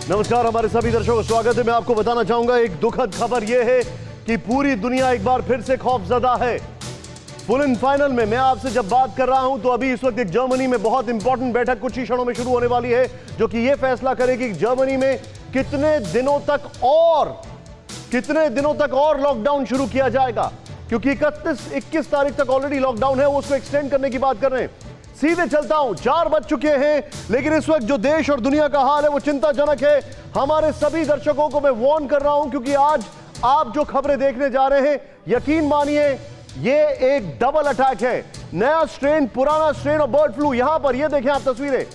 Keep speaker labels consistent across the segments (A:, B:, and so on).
A: नमस्कार, हमारे सभी दर्शकों का स्वागत है। मैं आपको बताना चाहूंगा एक दुखद खबर यह है कि पूरी दुनिया एक बार फिर से खौफजदा है। फुल एंड फाइनल में मैं आपसे जब बात कर रहा हूं तो अभी इस वक्त एक जर्मनी में बहुत इंपॉर्टेंट बैठक कुछ ही क्षणों में शुरू होने वाली है, जो कि यह फैसला करेगी कि जर्मनी में कितने दिनों तक और लॉकडाउन शुरू किया जाएगा, क्योंकि 21 तारीख तक ऑलरेडी लॉकडाउन है, वो उसको एक्सटेंड करने की बात कर रहे हैं। सीधे चलता हूं, 4 बज चुके हैं, लेकिन इस वक्त जो देश और दुनिया का हाल है वो चिंताजनक है। हमारे सभी दर्शकों को मैं वार्न कर रहा हूं, क्योंकि आज आप जो खबरें देखने जा रहे हैं, यकीन मानिए ये एक डबल अटैक है। नया स्ट्रेन, पुराना स्ट्रेन और बर्ड फ्लू। यहां पर ये देखें आप तस्वीरें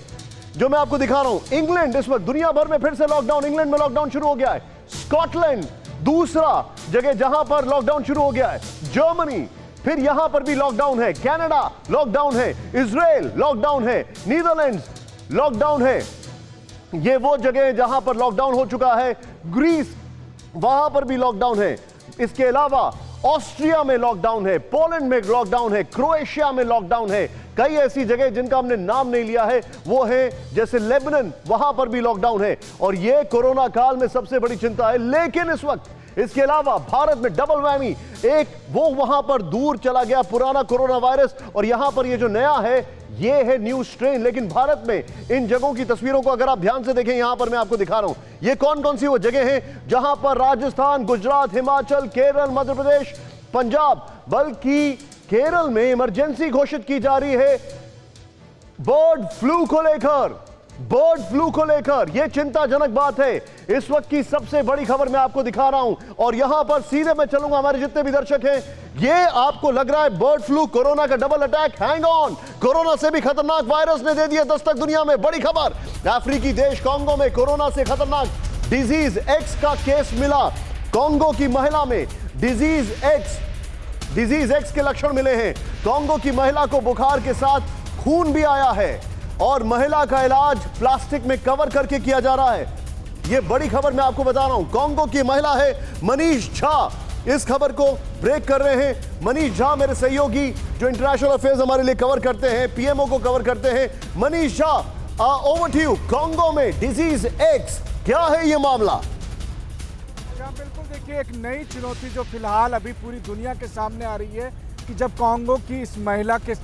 A: जो मैं आपको दिखा रहा हूं। इंग्लैंड इस वक्त दुनिया भर में फिर से लॉकडाउन, इंग्लैंड में लॉकडाउन शुरू हो गया है। स्कॉटलैंड दूसरा जगह जहां पर लॉकडाउन शुरू हो गया है। जर्मनी, फिर यहां पर भी लॉकडाउन है। कनाडा लॉकडाउन है। इजराइल लॉकडाउन है। नीदरलैंड्स लॉकडाउन है। ये वो जगह जहां पर लॉकडाउन हो चुका है। ग्रीस, वहां पर भी लॉकडाउन है। इसके अलावा ऑस्ट्रिया में लॉकडाउन है, पोलैंड में लॉकडाउन है, क्रोएशिया में लॉकडाउन है। कई ऐसी जगह जिनका हमने नाम नहीं लिया है वो है, जैसे लेबनान, वहां पर भी लॉकडाउन है। और ये कोरोना काल में सबसे बड़ी चिंता है। लेकिन इस वक्त इसके अलावा भारत में डबल वैमी, एक वो वहां पर दूर चला गया पुराना कोरोना वायरस, और यहां पर ये जो नया है ये है न्यू स्ट्रेन। लेकिन भारत में इन जगहों की तस्वीरों को अगर आप ध्यान से देखें, यहां पर मैं आपको दिखा रहा हूं ये कौन कौन सी वो जगह हैं जहां पर राजस्थान, गुजरात, हिमाचल, केरल, मध्य प्रदेश, पंजाब, बल्कि केरल में इमरजेंसी घोषित की जा रही है बर्ड फ्लू को लेकर। यह चिंताजनक बात है। इस वक्त की सबसे बड़ी खबर मैं आपको दिखा रहा हूं, और यहां पर सीधे मैं चलूंगा। हमारे जितने भी दर्शक हैं, ये आपको लग रहा है बर्ड फ्लू, कोरोना का double attack, hang on. Corona से भी खतरनाक वायरस ने दे दिया दस्तक दुनिया में। बड़ी खबर, अफ्रीकी देश कांगो में कोरोना से खतरनाक डिजीज एक्स का केस मिला। कांगो की महिला में डिजीज एक्स के लक्षण मिले हैं। कांगो की महिला को बुखार के साथ खून भी आया है, और महिला का इलाज प्लास्टिक में कवर करके किया जा रहा है। यह बड़ी खबर मैं आपको बता रहा हूं। कांगो की महिला है मनीष झा। इस खबर को ब्रेक कर रहे हैं मनीष झा, मेरे सहयोगी जो इंटरनेशनल अफेयर्स हमारे लिए कवर करते हैं, पीएमओ को कवर करते हैं। Manish Jha, over to you. Congo में डिजीज एक्स, क्या है यह मामला?
B: बिल्कुल, देखिए एक नई चुनौती जो फिलहाल अभी पूरी दुनिया के सामने आ रही है कि जब कांगो की इस महिला के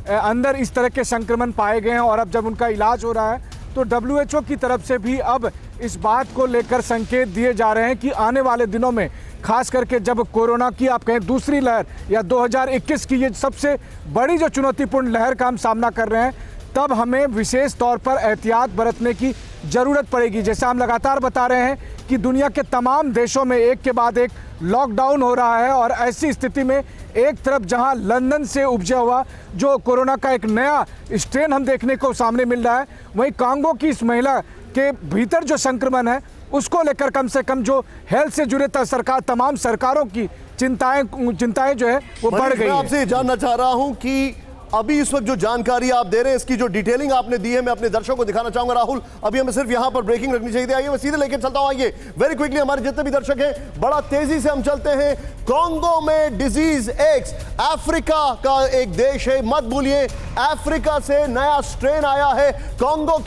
B: अंदर इस तरह के संक्रमण पाए गए हैं, और अब जब उनका इलाज हो रहा है तो WHO की तरफ से भी अब इस बात को लेकर संकेत दिए जा रहे हैं कि आने वाले दिनों में, खास करके जब कोरोना की आप कहें दूसरी लहर या 2021 की ये सबसे बड़ी जो चुनौतीपूर्ण लहर का हम सामना कर रहे हैं, तब हमें विशेष तौर पर एहतियात बरतने की ज़रूरत पड़ेगी। जैसे हम लगातार बता रहे हैं कि दुनिया के तमाम देशों में एक के बाद एक लॉकडाउन हो रहा है, और ऐसी स्थिति में एक तरफ जहां लंदन से उपजा हुआ जो कोरोना का एक नया स्ट्रेन हम देखने को सामने मिल रहा है, वहीं कांगो की इस महिला के भीतर जो संक्रमण है उसको लेकर कम से कम जो हेल्थ से जुड़े तमाम सरकारों की चिंताएं जो है वो बढ़ गई।
A: मैं आपसे जानना चाह रहा हूं कि अभी इस वक्त जो जानकारी आप दे रहे हैं, इसकी जो डिटेलिंग आपने दी है, मैं अपने दर्शकों को दिखाना चाहूंगा। राहुल, अभी हमें सिर्फ यहां पर ब्रेकिंग रखनी चाहिए। आइए मैं सीधे लेके चलता हूं। आइए वेरी क्विकली, हमारे जितने भी दर्शक हैं, बड़ा तेजी से हम चलते हैं। कांगो में डिजीज एक्स, अफ्रीका का एक देश है, मत भूलिए अफ्रीका से नया स्ट्रेन आया है। कांगो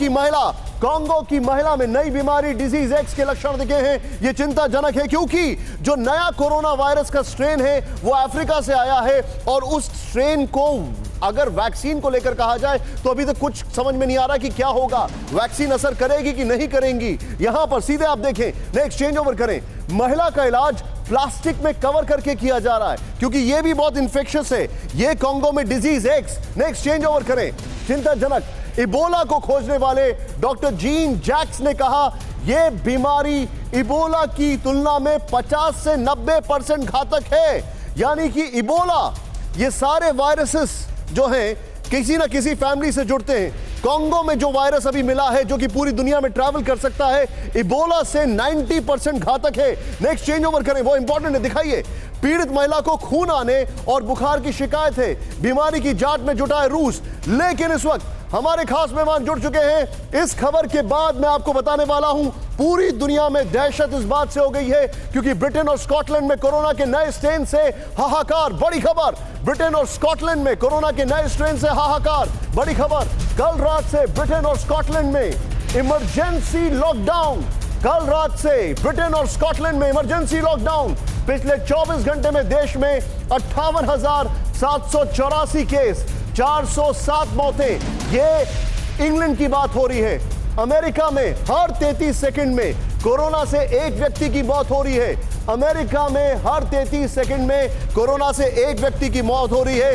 A: की महिला में नई बीमारी डिजीज एक्स के लक्षण दिखे हैं। यह चिंताजनक है, क्योंकि जो नया कोरोना वायरस का स्ट्रेन है वो अफ्रीका से आया है, और उस स्ट्रेन को अगर वैक्सीन को लेकर कहा जाए तो अभी तक कुछ समझ में नहीं आ रहा कि क्या होगा, वैक्सीन असर करेगी कि नहीं करेंगी। यहां पर सीधे आप देखें, नेक्स्ट चेंज ओवर करें, महिला का इलाज प्लास्टिक में कवर करके किया जा रहा है, क्योंकि यह भी बहुत इंफेक्शियस है। यह कांगो में disease x. Next change over करें, चिंताजनक। इबोला को खोजने वाले डॉक्टर जीन जैक्स ने कहा यह बीमारी इबोला की तुलना में 50 से 90% घातक है। यानी कि इबोला, ये सारे वायरसेस जो हैं किसी ना किसी फैमिली से जुड़ते हैं। कांगो में जो वायरस अभी मिला है, जो कि पूरी दुनिया में ट्रैवल कर सकता है, इबोला से 90% घातक है। नेक्स्ट चेंज ओवर करें, वो इंपॉर्टेंट है, दिखाइए। पीड़ित महिला को खून आने और बुखार की शिकायत है। बीमारी की जांच में जुटा है रूस। लेकिन इस वक्त हमारे खास मेहमान जुड़ चुके हैं। इस खबर के बाद मैं आपको बताने वाला हूं, पूरी दुनिया में दहशत इस बात से हो गई है क्योंकि ब्रिटेन और स्कॉटलैंड में कोरोना के नए स्ट्रेन से हाहाकार। बड़ी खबर, ब्रिटेन और स्कॉटलैंड में कोरोना के नए स्ट्रेन से हाहाकार। बड़ी खबर, कल रात से ब्रिटेन और स्कॉटलैंड में इमरजेंसी लॉकडाउन। कल रात से ब्रिटेन और स्कॉटलैंड में इमरजेंसी लॉकडाउन। पिछले 24 घंटे में देश में 58,784 केस, 407 मौतें। ये इंग्लैंड की बात हो रही है। अमेरिका में हर 33 सेकंड में कोरोना से एक व्यक्ति की मौत हो रही है। अमेरिका में हर 33 सेकंड में कोरोना से एक व्यक्ति की मौत हो रही है।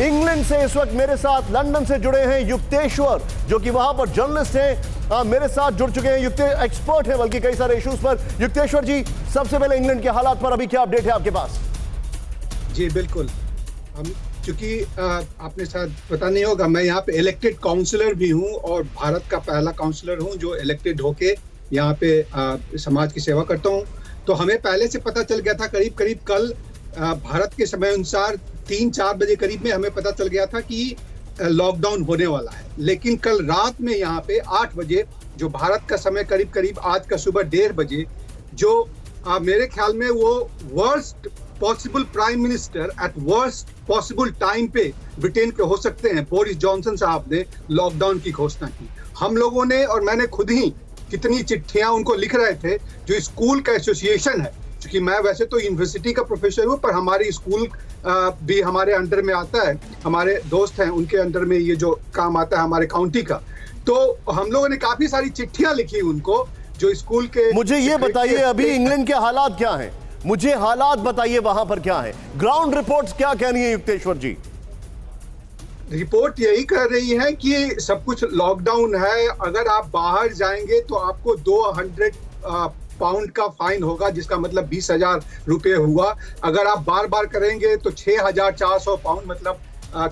A: इंग्लैंड से इस वक्त मेरे साथ लंदन से जुड़े हैं युक्तेश्वर, जो कि वहां पर जर्नलिस्ट हैं, मेरे साथ जुड़ चुके हैं। एक्सपर्ट हैं बल्कि कई सारे इश्यूज पर। युक्तेश्वर जी, सबसे पहले इंग्लैंड के हालात पर अभी क्या अपडेट है आपके पास?
C: जी बिल्कुल, हम चूंकि आपने शायद पता नहीं होगा, मैं यहाँ पे इलेक्टेड काउंसलर भी हूँ और भारत का पहला काउंसलर हूँ जो इलेक्टेड होके यहाँ पे समाज की सेवा करता हूँ। तो हमें पहले से पता चल गया था, करीब करीब कल भारत के समय अनुसार 3-4 बजे करीब में हमें पता चल गया था कि लॉकडाउन होने वाला है। लेकिन कल रात में यहाँ पे 8 बजे, जो भारत का समय करीब करीब आज का सुबह 1:30 बजे, जो मेरे ख्याल में वो worst possible prime minister eight worst possible time पे ब्रिटेन के हो सकते हैं, बोरिस जॉनसन साहब ने लॉकडाउन की घोषणा की। हम लोगों ने, और मैंने खुद ही कितनी चिट्ठियां उनको लिख रहे थे। जो स्कूल का एसोसिएशन है, क्योंकि मैं वैसे तो यूनिवर्सिटी का प्रोफेसर हूँ, पर हमारी स्कूल भी हमारे अंडर में आता है, हमारे दोस्त हैं उनके अंडर में ये जो काम आता है हमारे काउंटी का। तो हम लोगों ने काफी सारी चिट्ठियां लिखी उनको, जो स्कूल के।
A: मुझे ये बताइए अभी इंग्लैंड के हालात क्या हैं? मुझे हालात बताइए वहां पर क्या है, ग्राउंड रिपोर्ट्स क्या कह रही है युक्तेश्वर जी?
C: रिपोर्ट यही कह रही है कि सब कुछ लॉकडाउन है। अगर आप बाहर जाएंगे तो आपको 200 पाउंड का फाइन होगा, जिसका मतलब 20,000 रुपये हुआ। अगर आप बार बार करेंगे तो 6,400 पाउंड, मतलब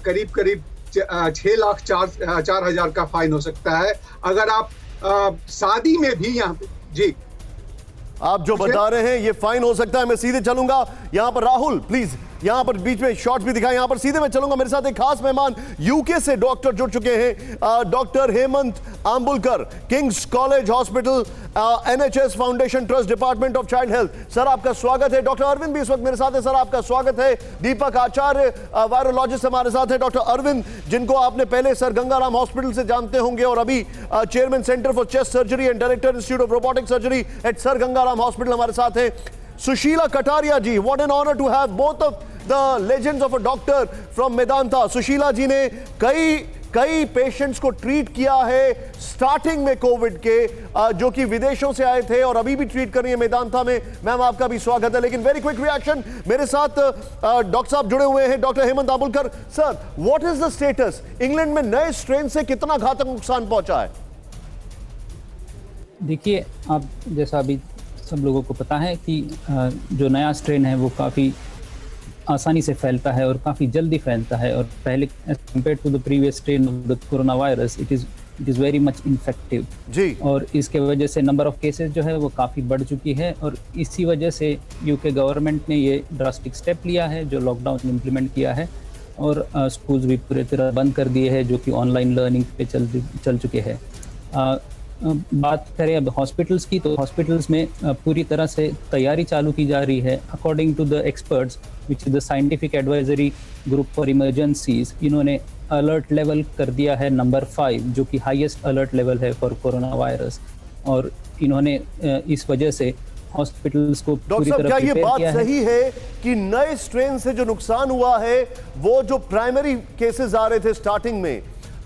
C: करीब करीब 6,04,000 का फाइन हो सकता है। अगर आप शादी में भी यहाँ पे, जी
A: आप जो बता रहे हैं ये फाइन हो सकता है। मैं सीधे चलूंगा यहाँ पर, राहुल प्लीज यहाँ पर बीच में शॉर्ट भी दिखाएं। यहाँ पर सीधे मैं चलूंगा, मेरे साथ एक खास मेहमान यूके से डॉक्टर जुड़ चुके हैं, doctor Hemant Ambulkar, King's college hospital, NHS foundation trust, department of child health. Sir आपका स्वागत है। डॉक्टर अरविंद भी इस वक्त मेरे साथ है। सर आपका स्वागत है। दीपक आचार्य वायरोलॉजिस्ट हमारे साथ है। डॉक्टर अरविंद, जिनको आपने पहले सर गंगाराम हॉस्पिटल से जानते होंगे और अभी chairman centre for chest surgery and director institute of robotic surgery at sir Gangaram hospital, हमारे साथ है। Sushila Kataria ji, what an honour to have both of the legends of a doctor from Medanta. Sushila ji ने कई पेशेंट्स को ट्रीट किया है स्टार्टिंग में कोविड के, जो कि विदेशों से आए थे और अभी भी ट्रीट कर रही है मेदांता में। मैम आपका भी स्वागत है। लेकिन वेरी क्विक रिएक्शन, मेरे साथ डॉक्टर साहब जुड़े हुए हैं, doctor Hemant Ambulkar. Sir, what is the status? England में नए स्ट्रेन से कितना घातक नुकसान पहुंचा है?
D: देखिए, आप जैसा अभी सब लोगों को पता है कि जो नया स्ट्रेन है वो काफ़ी आसानी से फैलता है और काफ़ी जल्दी फैलता है, और पहले compare to the previous strain of the corona virus it is very much infective ji. और इसके वजह से नंबर ऑफ केसेस जो है वो काफ़ी बढ़ चुकी है, और इसी वजह से यूके गवर्नमेंट ने ये ड्रास्टिक स्टेप लिया है, जो लॉकडाउन इम्प्लीमेंट किया है, और स्कूल्स भी पूरी तरह बंद कर दिए हैं, जो कि ऑनलाइन लर्निंग पे चल चुके हैं। बात करें अब हॉस्पिटल्स की, तो हॉस्पिटल्स में पूरी तरह से तैयारी चालू की जा रही है। According to the experts which is the scientific advisory group for emergencies, इन्होंने अलर्ट लेवल कर दिया है नंबर 5, जो कि हाईएस्ट अलर्ट लेवल है फॉर कोरोना वायरस, और इन्होंने इस वजह से हॉस्पिटल्स को पूरी तरह
A: क्या ये
D: प्रिपेयर
A: बात
D: किया
A: सही है कि नए स्ट्रेन से जो नुकसान हुआ है, वो जो प्राइमरी केसेस आ रहे थे स्टार्टिंग में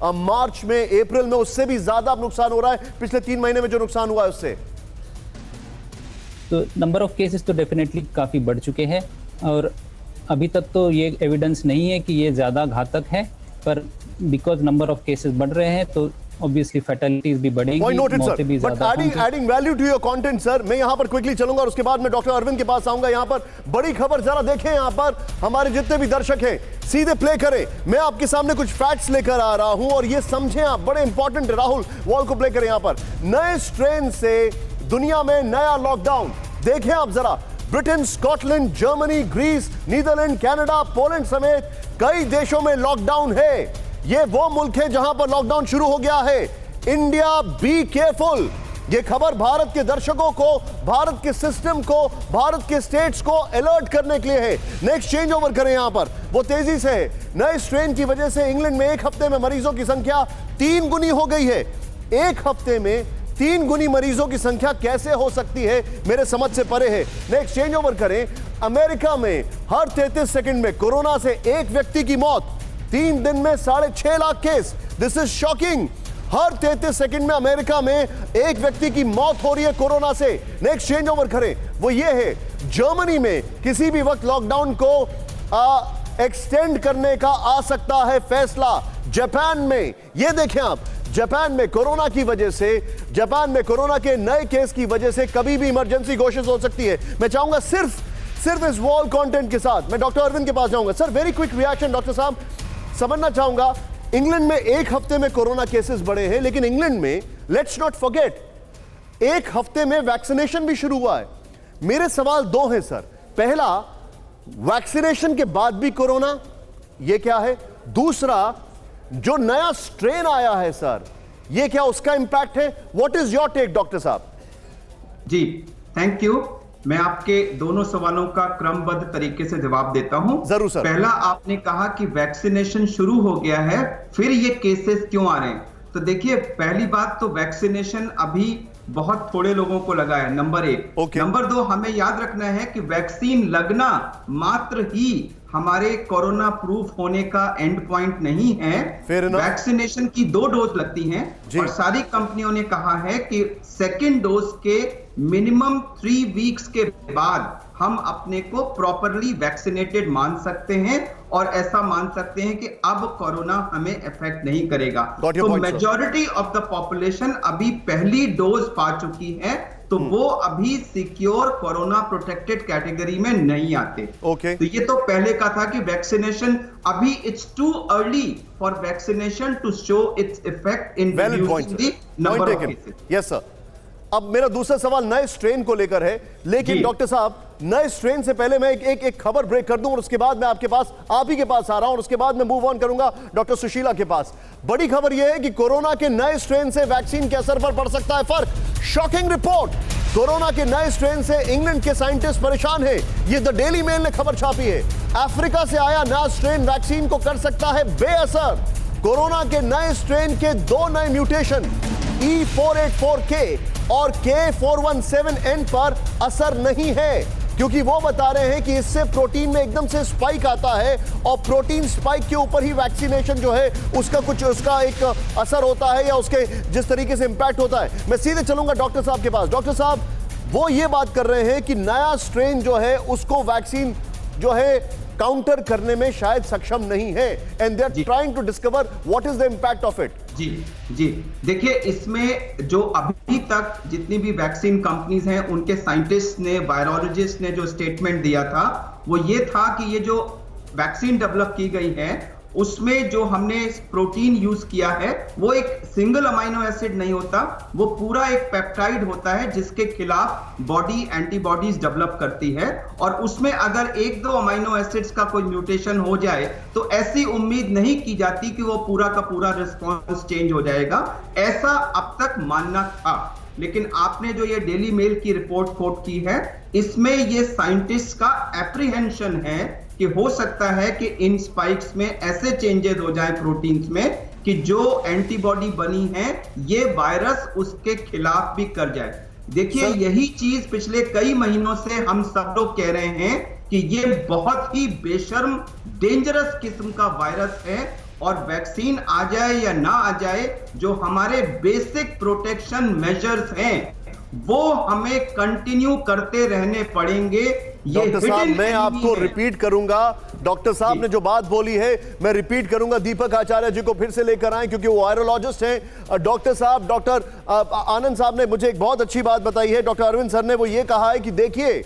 A: मार्च में, अप्रैल में, उससे भी ज्यादा नुकसान हो रहा है पिछले 3 महीने में जो नुकसान हुआ है उससे?
D: तो नंबर ऑफ केसेस तो डेफिनेटली काफ़ी बढ़ चुके हैं, और अभी तक तो ये एविडेंस नहीं है कि ये ज़्यादा घातक है, पर बिकॉज नंबर ऑफ केसेस बढ़ रहे हैं तो ऑब्वियसली फैटेलिटीज भी बढ़ेंगी, मौतें भी ज्यादा होंगी।
A: Adding value to your content sir, मैं यहां पर क्विकली चलूंगा और उसके बाद मैं डॉक्टर अरविंद के पास आऊंगा। यहां पर बड़ी खबर जरा देखें, यहां पर हमारे जितने भी दर्शक हैं सीधे प्ले करें। मैं आपके सामने कुछ फैक्ट्स लेकर आ रहा हूं और ये समझें आप, बड़े इंपॉर्टेंट है। राहुल, वॉल को प्ले करें। यहां पर नए स्ट्रेन से दुनिया में नया लॉकडाउन देखें आप जरा। Britain, Scotland, Germany, Greece, Netherland, Canada, Poland समेत कई देशों में लॉकडाउन है। ये वो मुल्क है जहां पर लॉकडाउन शुरू हो गया है। India, be careful. ये खबर भारत के दर्शकों को, भारत के सिस्टम को, भारत के स्टेट्स को अलर्ट करने के लिए है। नेक्स्ट चेंज ओवर करें यहां पर, वो तेजी से है। नए स्ट्रेन की वजह से इंग्लैंड में एक हफ्ते में मरीजों की संख्या 3 गुनी हो गई है। एक हफ्ते में 3 गुनी मरीजों की संख्या कैसे हो सकती है, मेरे समझ से परे है। नेक्स्ट चेंज ओवर करें। अमेरिका में हर 33 सेकंड में कोरोना से एक व्यक्ति की मौत, 3 दिन में 6.5 lakh case. This is shocking. Her 33 second में अमेरिका में एक व्यक्ति की मौत हो रही है कोरोना से। नेक्स्ट चेंज ओवर करें, वो ये है जर्मनी में किसी भी वक्त लॉकडाउन को एक्सटेंड करने का आ सकता है फैसला। जापान में ये देखें आप, जापान में कोरोना की वजह से, जापान में कोरोना के नए केस की वजह से कभी भी इमरजेंसी घोषित हो सकती है। मैं चाहूंगा सिर्फ इस वॉल कंटेंट के साथ मैं डॉक्टर अरविंद के पास जाऊंगा। Sir, very quick reaction doctor साहब। समझना चाहूंगा, इंग्लैंड में एक हफ्ते में कोरोना केसेस बढ़े हैं, लेकिन इंग्लैंड में लेट्स नॉट फॉरगेट एक हफ्ते में वैक्सीनेशन भी शुरू हुआ है। मेरे सवाल 2 हैं सर। पहला, वैक्सीनेशन के बाद भी कोरोना, यह क्या है? दूसरा, जो नया स्ट्रेन आया है सर, यह क्या उसका इंपैक्ट है? What is your take doctor साहब?
E: जी, थैंक यू। मैं आपके दोनों सवालों का क्रमबद्ध तरीके से जवाब देता हूं।
A: जरूर सर।
E: पहला, आपने कहा कि वैक्सीनेशन शुरू हो गया है, फिर ये केसेस क्यों आ रहे हैं? तो देखिए, पहली बात तो वैक्सीनेशन अभी बहुत थोड़े लोगों को लगा है, नंबर 1। नंबर 2, हमें याद रखना है कि वैक्सीन लगना मात्र ही हमारे कोरोना प्रूफ होने का एंड पॉइंट नहीं है। वैक्सीनेशन की 2 डोज लगती हैं और सारी कंपनियों ने कहा है कि सेकेंड डोज के मिनिमम 3 वीक्स के बाद हम अपने को प्रॉपरली वैक्सीनेटेड मान सकते हैं और ऐसा मान सकते हैं कि अब कोरोना हमें इफेक्ट नहीं करेगा। तो मेजॉरिटी ऑफ द पॉपुलेशन अभी पहली डोज पा चुकी है, तो वो अभी सिक्योर कोरोना प्रोटेक्टेड कैटेगरी में नहीं आते। तो ये तो पहले का था कि वैक्सीनेशन अभी it's too early for vaccination to show its effect in reducing the number of cases.
A: Yes sir. अब मेरा दूसरा सवाल नए स्ट्रेन को लेकर है, लेकिन डॉक्टर साहब, नए स्ट्रेन से पहले मैं एक खबर ब्रेक कर दूं और उसके बाद मैं आपके पास, आप ही के पास आ रहा हूं और उसके बाद मैं मूव ऑन करूंगा डॉक्टर सुशीला के पास। बड़ी खबर यह है कि कोरोना के नए स्ट्रेन से वैक्सीन के असर पर पड़ सकता है फर्क। शॉकिंग रिपोर्ट, कोरोना के नए स्ट्रेन से इंग्लैंड के साइंटिस्ट परेशान हैं। ये द डेली मेल ने खबर छापी है। अफ्रीका से आया नया स्ट्रेन वैक्सीन को कर सकता है बेअसर। कोरोना के नए स्ट्रेन के 2 नए म्यूटेशन E484K और K417N पर असर नहीं है, क्योंकि वो बता रहे हैं कि इससे प्रोटीन में एकदम से स्पाइक आता है और प्रोटीन स्पाइक के ऊपर ही वैक्सीनेशन जो है उसका एक असर होता है या उसके जिस तरीके से इंपैक्ट होता है। मैं सीधे चलूंगा डॉक्टर साहब के पास। डॉक्टर साहब, वो ये बात कर रहे हैं कि नया स्ट्रेन जो है उसको वैक्सीन जो है काउंटर करने में शायद सक्षम नहीं है, and they are trying to discover what is the impact of it.
E: Ji देखिए, इसमें जो अभी तक जितनी भी वैक्सीन कंपनीज हैं, उनके साइंटिस्ट ने, वायरोलॉजिस्ट ने जो स्टेटमेंट दिया था वो ये था कि ये जो वैक्सीन डेवलप की गई है उसमें जो हमने प्रोटीन यूज किया है वो एक सिंगल अमाइनो एसिड नहीं होता, वो पूरा एक पेप्टाइड होता है जिसके खिलाफ बॉडी एंटीबॉडीज डेवलप करती है, और उसमें अगर 1-2 अमाइनो एसिड्स का कोई म्यूटेशन हो जाए तो ऐसी उम्मीद नहीं की जाती कि वो पूरा का पूरा रिस्पॉन्स चेंज हो जाएगा। ऐसा अब तक मानना था, लेकिन आपने जो ये डेली मेल की रिपोर्ट कोट की है, इसमें ये साइंटिस्ट का एप्रीहेंशन है कि हो सकता है कि इन स्पाइक्स में ऐसे चेंजेस हो जाए प्रोटीन्स में कि जो एंटीबॉडी बनी है ये वायरस उसके खिलाफ भी कर जाए। देखिए, यही चीज पिछले कई महीनों से हम सब लोग कह रहे हैं कि ये बहुत ही बेशर्म डेंजरस किस्म का वायरस है, और वैक्सीन आ जाए या ना आ जाए, जो हमारे बेसिक प्रोटेक्शन मेजर्स हैं वो हमें कंटिन्यू करते रहने पड़ेंगे।
A: डॉक्टर साहब, मैं आपको रिपीट करूंगा, डॉक्टर साहब ने जो बात बोली है मैं रिपीट करूंगा। दीपक आचार्य जी को फिर से लेकर आए क्योंकि वो वायरोलॉजिस्ट हैं। डॉक्टर साहब, डॉक्टर आनंद साहब ने मुझे एक बहुत अच्छी बात बताई है, डॉक्टर अरविंद सर ने, वो ये कहा है कि देखिए,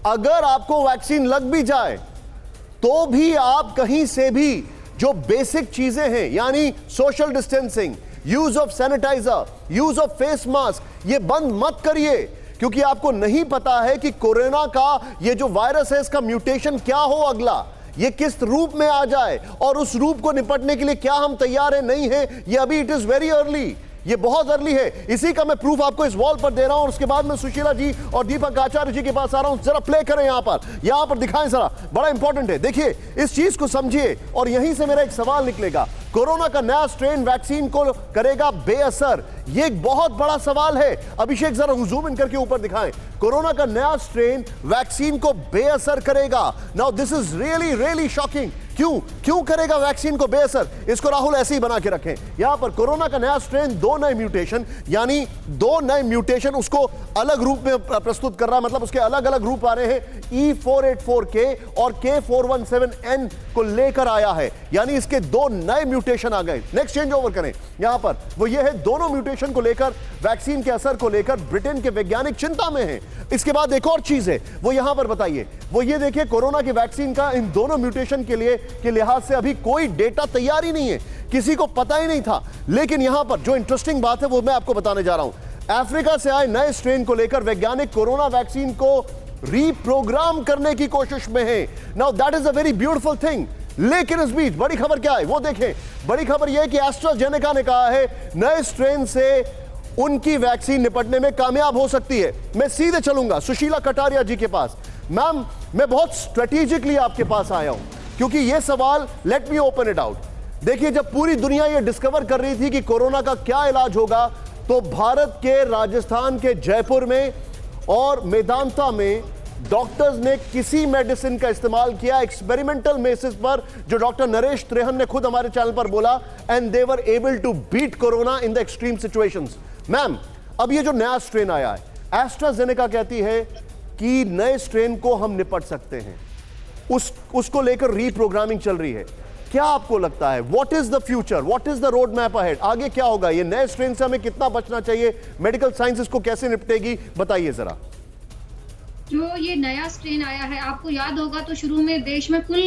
A: अगर आपको वैक्सीन लग भी जाए तो भी आप कहीं से भी जो बेसिक चीजें हैं, यानी social distancing, use of sanitiser, use of face mask, ये बंद मत करिए, क्योंकि आपको नहीं पता है कि कोरोना का ये जो वायरस है इसका म्यूटेशन क्या हो अगला, ये किस रूप में आ जाए, और उस रूप को निपटने के लिए क्या हम तैयार हैं नहीं हैं, ये अभी इट इज वेरी अर्ली। ये बहुत अर्ली है। इसी का मैं प्रूफ आपको इस वॉल पर दे रहा हूं और उसके बाद मैं सुशीला जी और दीपक आचार्य जी के पास आ रहा हूं। जरा प्ले करें, यहां पर दिखाएं जरा, बड़ा इंपॉर्टेंट है। देखिए इस चीज को समझिए और यहीं से मेरा एक सवाल निकलेगा, कोरोना का नया स्ट्रेन वैक्सीन को करेगा बेअसर? ये एक बहुत बड़ा सवाल है। अभिषेक जरा जूम इन करके ऊपर दिखाएं, कोरोना का नया स्ट्रेन वैक्सीन को बेअसर करेगा। Now this is really really shocking. क्यों करेगा वैक्सीन को बेअसर? इसको राहुल ऐसे ही बना के रखें। यहां पर कोरोना का नया स्ट्रेन 2 नए म्यूटेशन, यानी 2 नए म्यूटेशन उसको अलग रूप में प्रस्तुत कर रहा है, मतलब उसके अलग अलग रूप आ रहे हैं। E484K और K417N को लेकर आया है, यानी इसके 2 नए म्यूटेशन आ गए। नेक्स्ट चेंज ओवर करें, यहां पर वो ये है, दोनों म्यूटेशन को लेकर, वैक्सीन के असर को लेकर ब्रिटेन के वैज्ञानिक चिंता में हैं। इसके बाद एक और चीज है, वो यहां पर बताइए, वो ये देखिए कोरोना की वैक्सीन का इन दोनों म्यूटेशन के लिहाज से अभी कोई डेटा तैयार ही नहीं है, किसी को पता ही नहीं था। लेकिन यहां पर जो इंटरेस्टिंग बात है वो मैं आपको बताने जा रहा हूं। अफ्रीका से आए नए स्ट्रेन को लेकर वैज्ञानिक कोरोना वैक्सीन को रीप्रोग्राम करने की कोशिश में है। Now that is a very beautiful thing. लेकिन इस बीच बड़ी खबर क्या है वो देखें। बड़ी खबर यह है कि एस्ट्राजेनेका ने कहा है नए स्ट्रेन से उनकी वैक्सीन निपटने में कामयाब हो सकती है। मैं सीधे चलूंगा सुशीला कटारिया जी के पास। मैम, मैं बहुत स्ट्रेटेजिकली आपके पास आया हूं क्योंकि यह सवाल, let me open it out. देखिए, जब पूरी दुनिया यह डिस्कवर कर रही थी कि कोरोना का क्या इलाज होगा, तो भारत के राजस्थान के जयपुर में और मेदांता में डॉक्टर्स ने किसी मेडिसिन का इस्तेमाल किया एक्सपेरिमेंटल बेसिस पर, जो डॉक्टर नरेश त्रेहन ने खुद हमारे चैनल पर बोला, and they were able to beat corona in the extreme situations. Ma'am, अब ये जो नया स्ट्रेन आया है, एस्ट्राजेनेका कहती है कि नए स्ट्रेन को हम निपट सकते हैं, उसको लेकर रीप्रोग्रामिंग चल रही है। क्या आपको लगता है, what is the future, what is the road map ahead? आगे क्या होगा? ये नए स्ट्रेन से हमें कितना बचना चाहिए? मेडिकल साइंस इसको कैसे निपटेगी, बताइए जरा।
F: जो ये नया स्ट्रेन आया है, आपको याद होगा तो शुरू में देश में कुल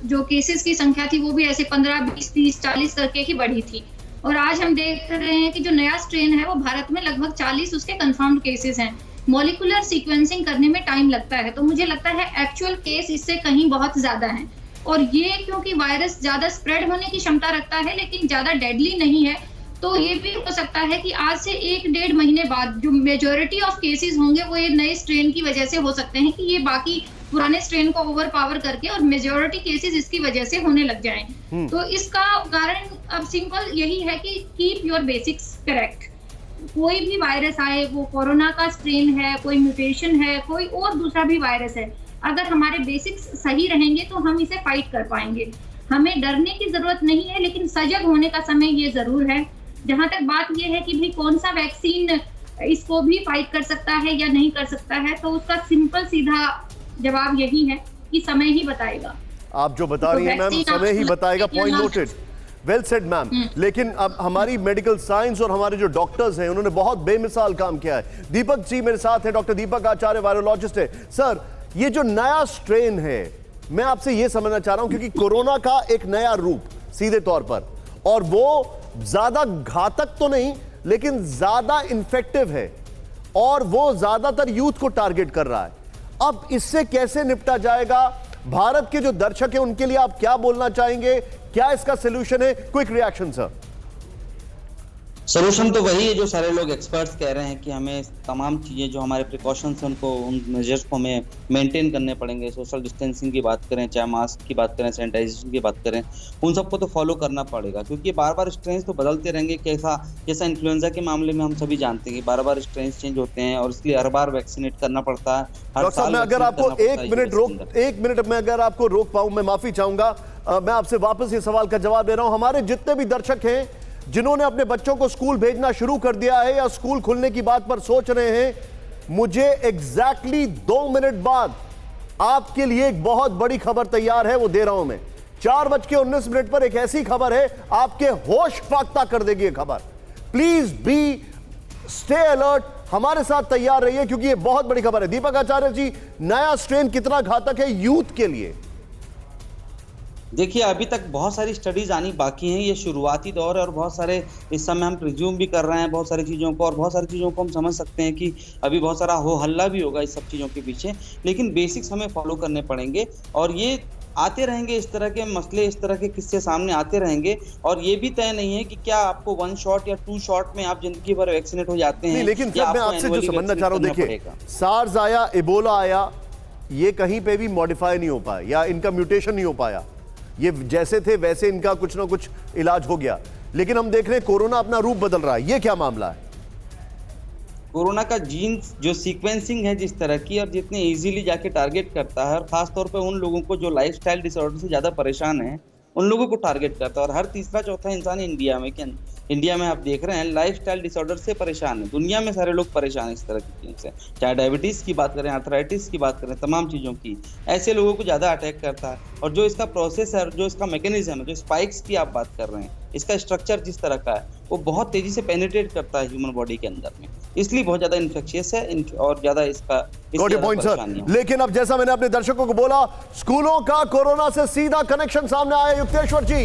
F: जो केसेस की संख्या थी वो भी ऐसे 15, 20, 30, 40 करके ही बढ़ी थी। और आज हम देख रहे हैं कि जो नया स्ट्रेन है वो भारत में लगभग 40 उसके कंफर्म्ड केसेस हैं। मॉलिक्यूलर सीक्वेंसिंग करने में टाइम लगता है, तो मुझे लगता है एक्चुअल केस इससे कहीं बहुत ज्यादा हैं। और ये क्योंकि वायरस ज्यादा स्प्रेड होने की क्षमता रखता है लेकिन ज्यादा डेडली नहीं है, तो ये भी हो सकता है कि आज से 1-1.5 महीने बाद जो मेजॉरिटी ऑफ केसेस होंगे वो ये नए स्ट्रेन की वजह से हो सकते हैं, कि ये बाकी पुराने स्ट्रेन को ओवर पावर करके और मेजॉरिटी केसेस इसकी वजह से होने लग जाएं। तो इसका कारण अब सिंपल यही है कि कीप योर बेसिक्स करेक्ट। कोई भी वायरस आए, वो कोरोना का स्ट्रेन है, कोई म्यूटेशन है, कोई और दूसरा भी वायरस है, अगर हमारे बेसिक्स सही रहेंगे तो हम इसे फाइट कर पाएंगे। हमें डरने की जरूरत नहीं है, लेकिन सजग होने का समय ये जरूर है। जहां तक बात ये है कि भाई कौन सा वैक्सीन इसको भी फाइट कर सकता है या नहीं कर सकता है, तो उसका सिंपल सीधा जवाब यही है कि समय ही बताएगा।
A: आप जो बता रही हैं मैम, समय ही बताएगा, point noted, well said ma'am. लेकिन अब हमारी मेडिकल साइंस और हमारे जो डॉक्टर्स हैं उन्होंने बहुत बेमिसाल काम किया है। दीपक जी मेरे साथ है, डॉक्टर दीपक आचार्य, वायरोलॉजिस्ट है। सर, ये जो नया स्ट्रेन है, मैं आपसे ये समझना चाह रहा हूं क्योंकि कोरोना का एक नया रूप सीधे तौर पर, और वो ज्यादा घातक तो नहीं लेकिन ज्यादा इन्फेक्टिव है और वो ज्यादातर यूथ को टारगेट कर रहा है। अब इससे कैसे निपटा जाएगा? भारत के जो दर्शक हैं उनके लिए आप क्या बोलना चाहेंगे? क्या इसका सोल्यूशन है? Quick reaction sir.
G: सोल्यूशन तो वही है जो सारे लोग एक्सपर्ट्स कह रहे हैं कि हमें तमाम चीज़ें जो हमारे प्रिकॉशंस हैं उनको, उन मेजर्स को हमें मेंटेन करने पड़ेंगे। सोशल डिस्टेंसिंग की बात करें, चाहे मास्क की बात करें, सैनिटाइजेशन की बात करें, उन सबको तो फॉलो करना पड़ेगा क्योंकि बार बार स्ट्रेन्स तो बदलते रहेंगे। जैसा इन्फ्लुएंजा के मामले में हम सभी जानते हैं कि बार बार स्ट्रेन्स चेंज होते हैं और इसलिए हर बार वैक्सीनेट करना पड़ता है। हर साल
A: अगर आपको एक मिनट में अगर आपको रोक पाऊं, मैं माफी चाहूंगा। मैं आपसे वापस ये सवाल का जवाब दे रहा हूं। हमारे जितने भी दर्शक हैं जिन्होंने अपने बच्चों को स्कूल भेजना शुरू कर दिया है या स्कूल खुलने की बात पर सोच रहे हैं, मुझे एग्जैक्टली 2 मिनट बाद आपके लिए एक बहुत बड़ी खबर तैयार है, वो दे रहा हूं मैं। 4:19 पर एक ऐसी खबर है, आपके होश फाख्ता कर देगी ये खबर। प्लीज बी स्टे अलर्ट, हमारे साथ तैयार रहिए क्योंकि ये बहुत बड़ी खबर है। दीपक आचार्य जी, नया स्ट्रेन कितना घातक है यूथ के लिए?
G: देखिए, अभी तक बहुत सारी स्टडीज आनी बाकी हैं, ये शुरुआती दौर है और बहुत सारे इस समय हम प्रिज्यूम भी कर रहे हैं बहुत सारी चीज़ों को, और बहुत सारी चीज़ों को हम समझ सकते हैं कि अभी बहुत सारा हो हल्ला भी होगा इस सब चीज़ों के पीछे, लेकिन बेसिक्स हमें फॉलो करने पड़ेंगे। और ये आते रहेंगे इस तरह के मसले, इस तरह के किस्से सामने आते रहेंगे। और ये भी तय नहीं है कि क्या आपको 1 शॉट या 2 शॉट में आप जिंदगी भर वैक्सीनेट हो जाते हैं।
A: नहीं, लेकिन सर मैं आपसे जो समझना चाह रहा हूं, देखिए सार्स आया, इबोला आया, ये कहीं पे भी मॉडिफाई नहीं हो पाया या इनका म्यूटेशन नहीं हो पाया, ये जैसे थे वैसे इनका कुछ ना कुछ इलाज हो गया। लेकिन हम देख रहे हैं कोरोना अपना रूप बदल रहा है, ये क्या मामला है?
G: कोरोना का जीन जो सीक्वेंसिंग है जिस तरह की, और जितने इजीली जाके टारगेट करता है, और खास तौर पे उन लोगों को जो लाइफस्टाइल डिसऑर्डर से ज्यादा परेशान है, उन लोगों को टारगेट करता है। और हर तीसरा चौथा इंसान इंडिया में आप देख रहे हैं लाइफस्टाइल डिसऑर्डर से परेशान है। दुनिया में सारे लोग परेशान हैं इस तरह की चीज से, चाहे डायबिटीज की बात करें, आर्थराइटिस की बात करें, तमाम चीजों की, ऐसे लोगों को ज्यादा अटैक करता है। और जो इसका प्रोसेस है, जो इसका मैकेनिज्म है, जो स्पाइक्स की आप बात कर रहे हैं, इसका स्ट्रक्चर जिस तरह का है, वो बहुत तेजी से पेनिट्रेट करता है ह्यूमन बॉडी के अंदर में, इसलिए बहुत ज्यादा इन्फेक्शियस है और ज्यादा इसका
A: सर। लेकिन अब जैसा मैंने अपने दर्शकों को बोला, स्कूलों का कोरोना से सीधा कनेक्शन सामने आया। युक्तेश्वर जी,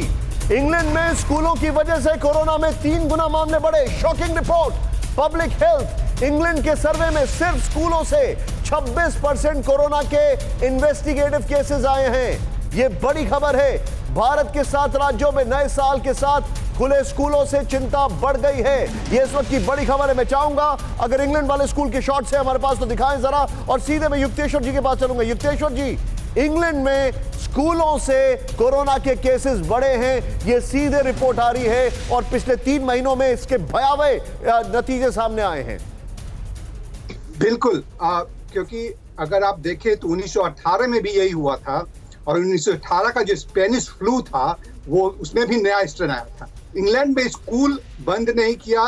A: इंग्लैंड में स्कूलों की वजह से कोरोना में 3 गुना मामले बढ़े। Shocking report. Public health England के सर्वे में सिर्फ स्कूलों से 26% कोरोना के इन्वेस्टिगेटिव केसेस आए हैं। यह बड़ी खबर है। भारत के 7 राज्यों में नए साल के साथ खुले स्कूलों से चिंता बढ़ गई है। यह इस वक्त की बड़ी खबर है। मैं चाहूंगा अगर इंग्लैंड वाले स्कूल के शॉट से हमारे पास तो दिखाएं जरा, और सीधे मैं युक्तेश्वर जी के पास चलूंगा। युक्तेश्वर जी, इंग्लैंड में स्कूलों से कोरोना के केसेस बढ़े हैं, यह सीधे रिपोर्ट आ रही है, और पिछले 3 महीनों में इसके भयावह नतीजे सामने आए हैं।
C: बिल्कुल, क्योंकि अगर आप देखें तो 1918 में भी यही हुआ था, और 1918 का जो स्पेनिश फ्लू था वो उसमें भी नया स्ट्रेन आया था। इंग्लैंड में स्कूल बंद नहीं किया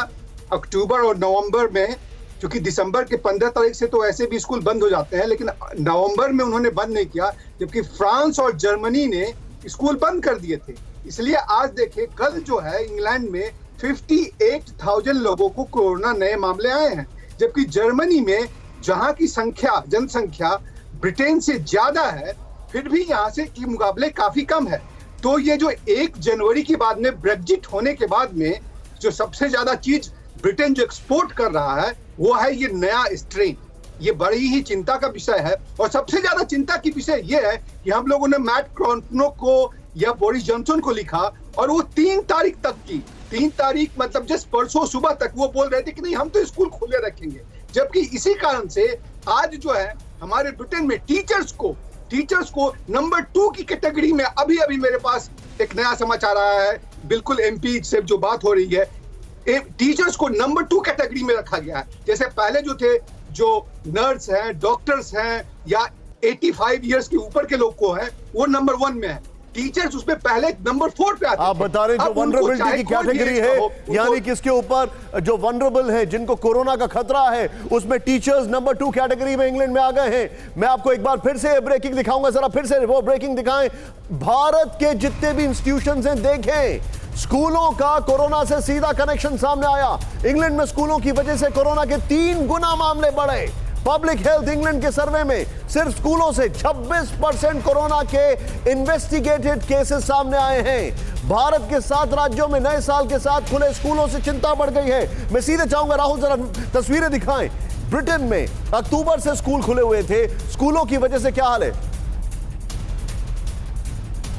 C: अक्टूबर और नवंबर में, क्योंकि दिसंबर के 15 तारीख से तो ऐसे भी स्कूल बंद हो जाते हैं, लेकिन नवंबर में उन्होंने बंद नहीं किया, जबकि फ्रांस और जर्मनी ने स्कूल बंद कर दिए थे। इसलिए आज देखिए, कल जो है इंग्लैंड में 58,000 लोगों को कोरोना नए मामले आए हैं, जबकि जर्मनी में जहां की जनसंख्या ब्रिटेन से ज्यादा है, फिर भी यहाँ से के मुकाबले काफी कम है। तो ये जो 1 जनवरी के बाद में ब्रेग्जिट होने के बाद में जो सबसे ज्यादा चीज ब्रिटेन जो एक्सपोर्ट कर रहा है वो है ये नया स्ट्रेन। ये बड़ी ही चिंता का विषय है, और सबसे ज्यादा चिंता की विषय ये है कि हम लोगों ने मैट क्रॉन्टनो को या बोरिस जॉनसन को लिखा, और वो 3 तारीख तक की 3 तारीख मतलब जस्ट परसों सुबह तक वो बोल रहे थे कि नहीं हम तो स्कूल खोले रखेंगे। जबकि इसी कारण से आज जो है हमारे ब्रिटेन में टीचर्स को नंबर 2 की कैटेगरी में, अभी मेरे पास एक नया समाचार आया है, बिल्कुल एमपी से जो बात हो रही है, टीचर्स को नंबर 2 कैटेगरी में रखा गया है। जैसे पहले जो थे, जो नर्स हैं, डॉक्टर्स हैं, या 85 इयर्स के ऊपर के लोग को है, वो नंबर 1 में है। टीचर्स उसमें पहले नंबर 4 पे आते।
A: आप बता रहे जो वनरेबिलिटी की कैटेगरी है, यानी किसके ऊपर जो वनरेबल है, जिनको कोरोना का खतरा है, उसमें टीचर्स नंबर 2 कैटेगरी में इंग्लैंड में आ गए हैं। मैं आपको एक बार फिर से ब्रेकिंग दिखाऊंगा, जरा फिर से वो ब्रेकिंग दिखाएं। भारत के जितने भी इंस्टीट्यूशंस हैं, देखें स्कूलों का कोरोना से सीधा कनेक्शन सामने आया। इंग्लैंड में स्कूलों की वजह से कोरोना के 3 गुना मामले बढ़े। पब्लिक हेल्थ इंग्लैंड के सर्वे में सिर्फ स्कूलों से 26% कोरोना के इन्वेस्टिगेटेड केसेस सामने आए हैं। भारत के 7 राज्यों में नए साल के साथ खुले स्कूलों से चिंता बढ़ गई है। मैं सीधे चाहूंगा राहुल जरा तस्वीरें दिखाएं। ब्रिटेन में अक्टूबर से स्कूल खुले हुए थे, स्कूलों की वजह से क्या हाल है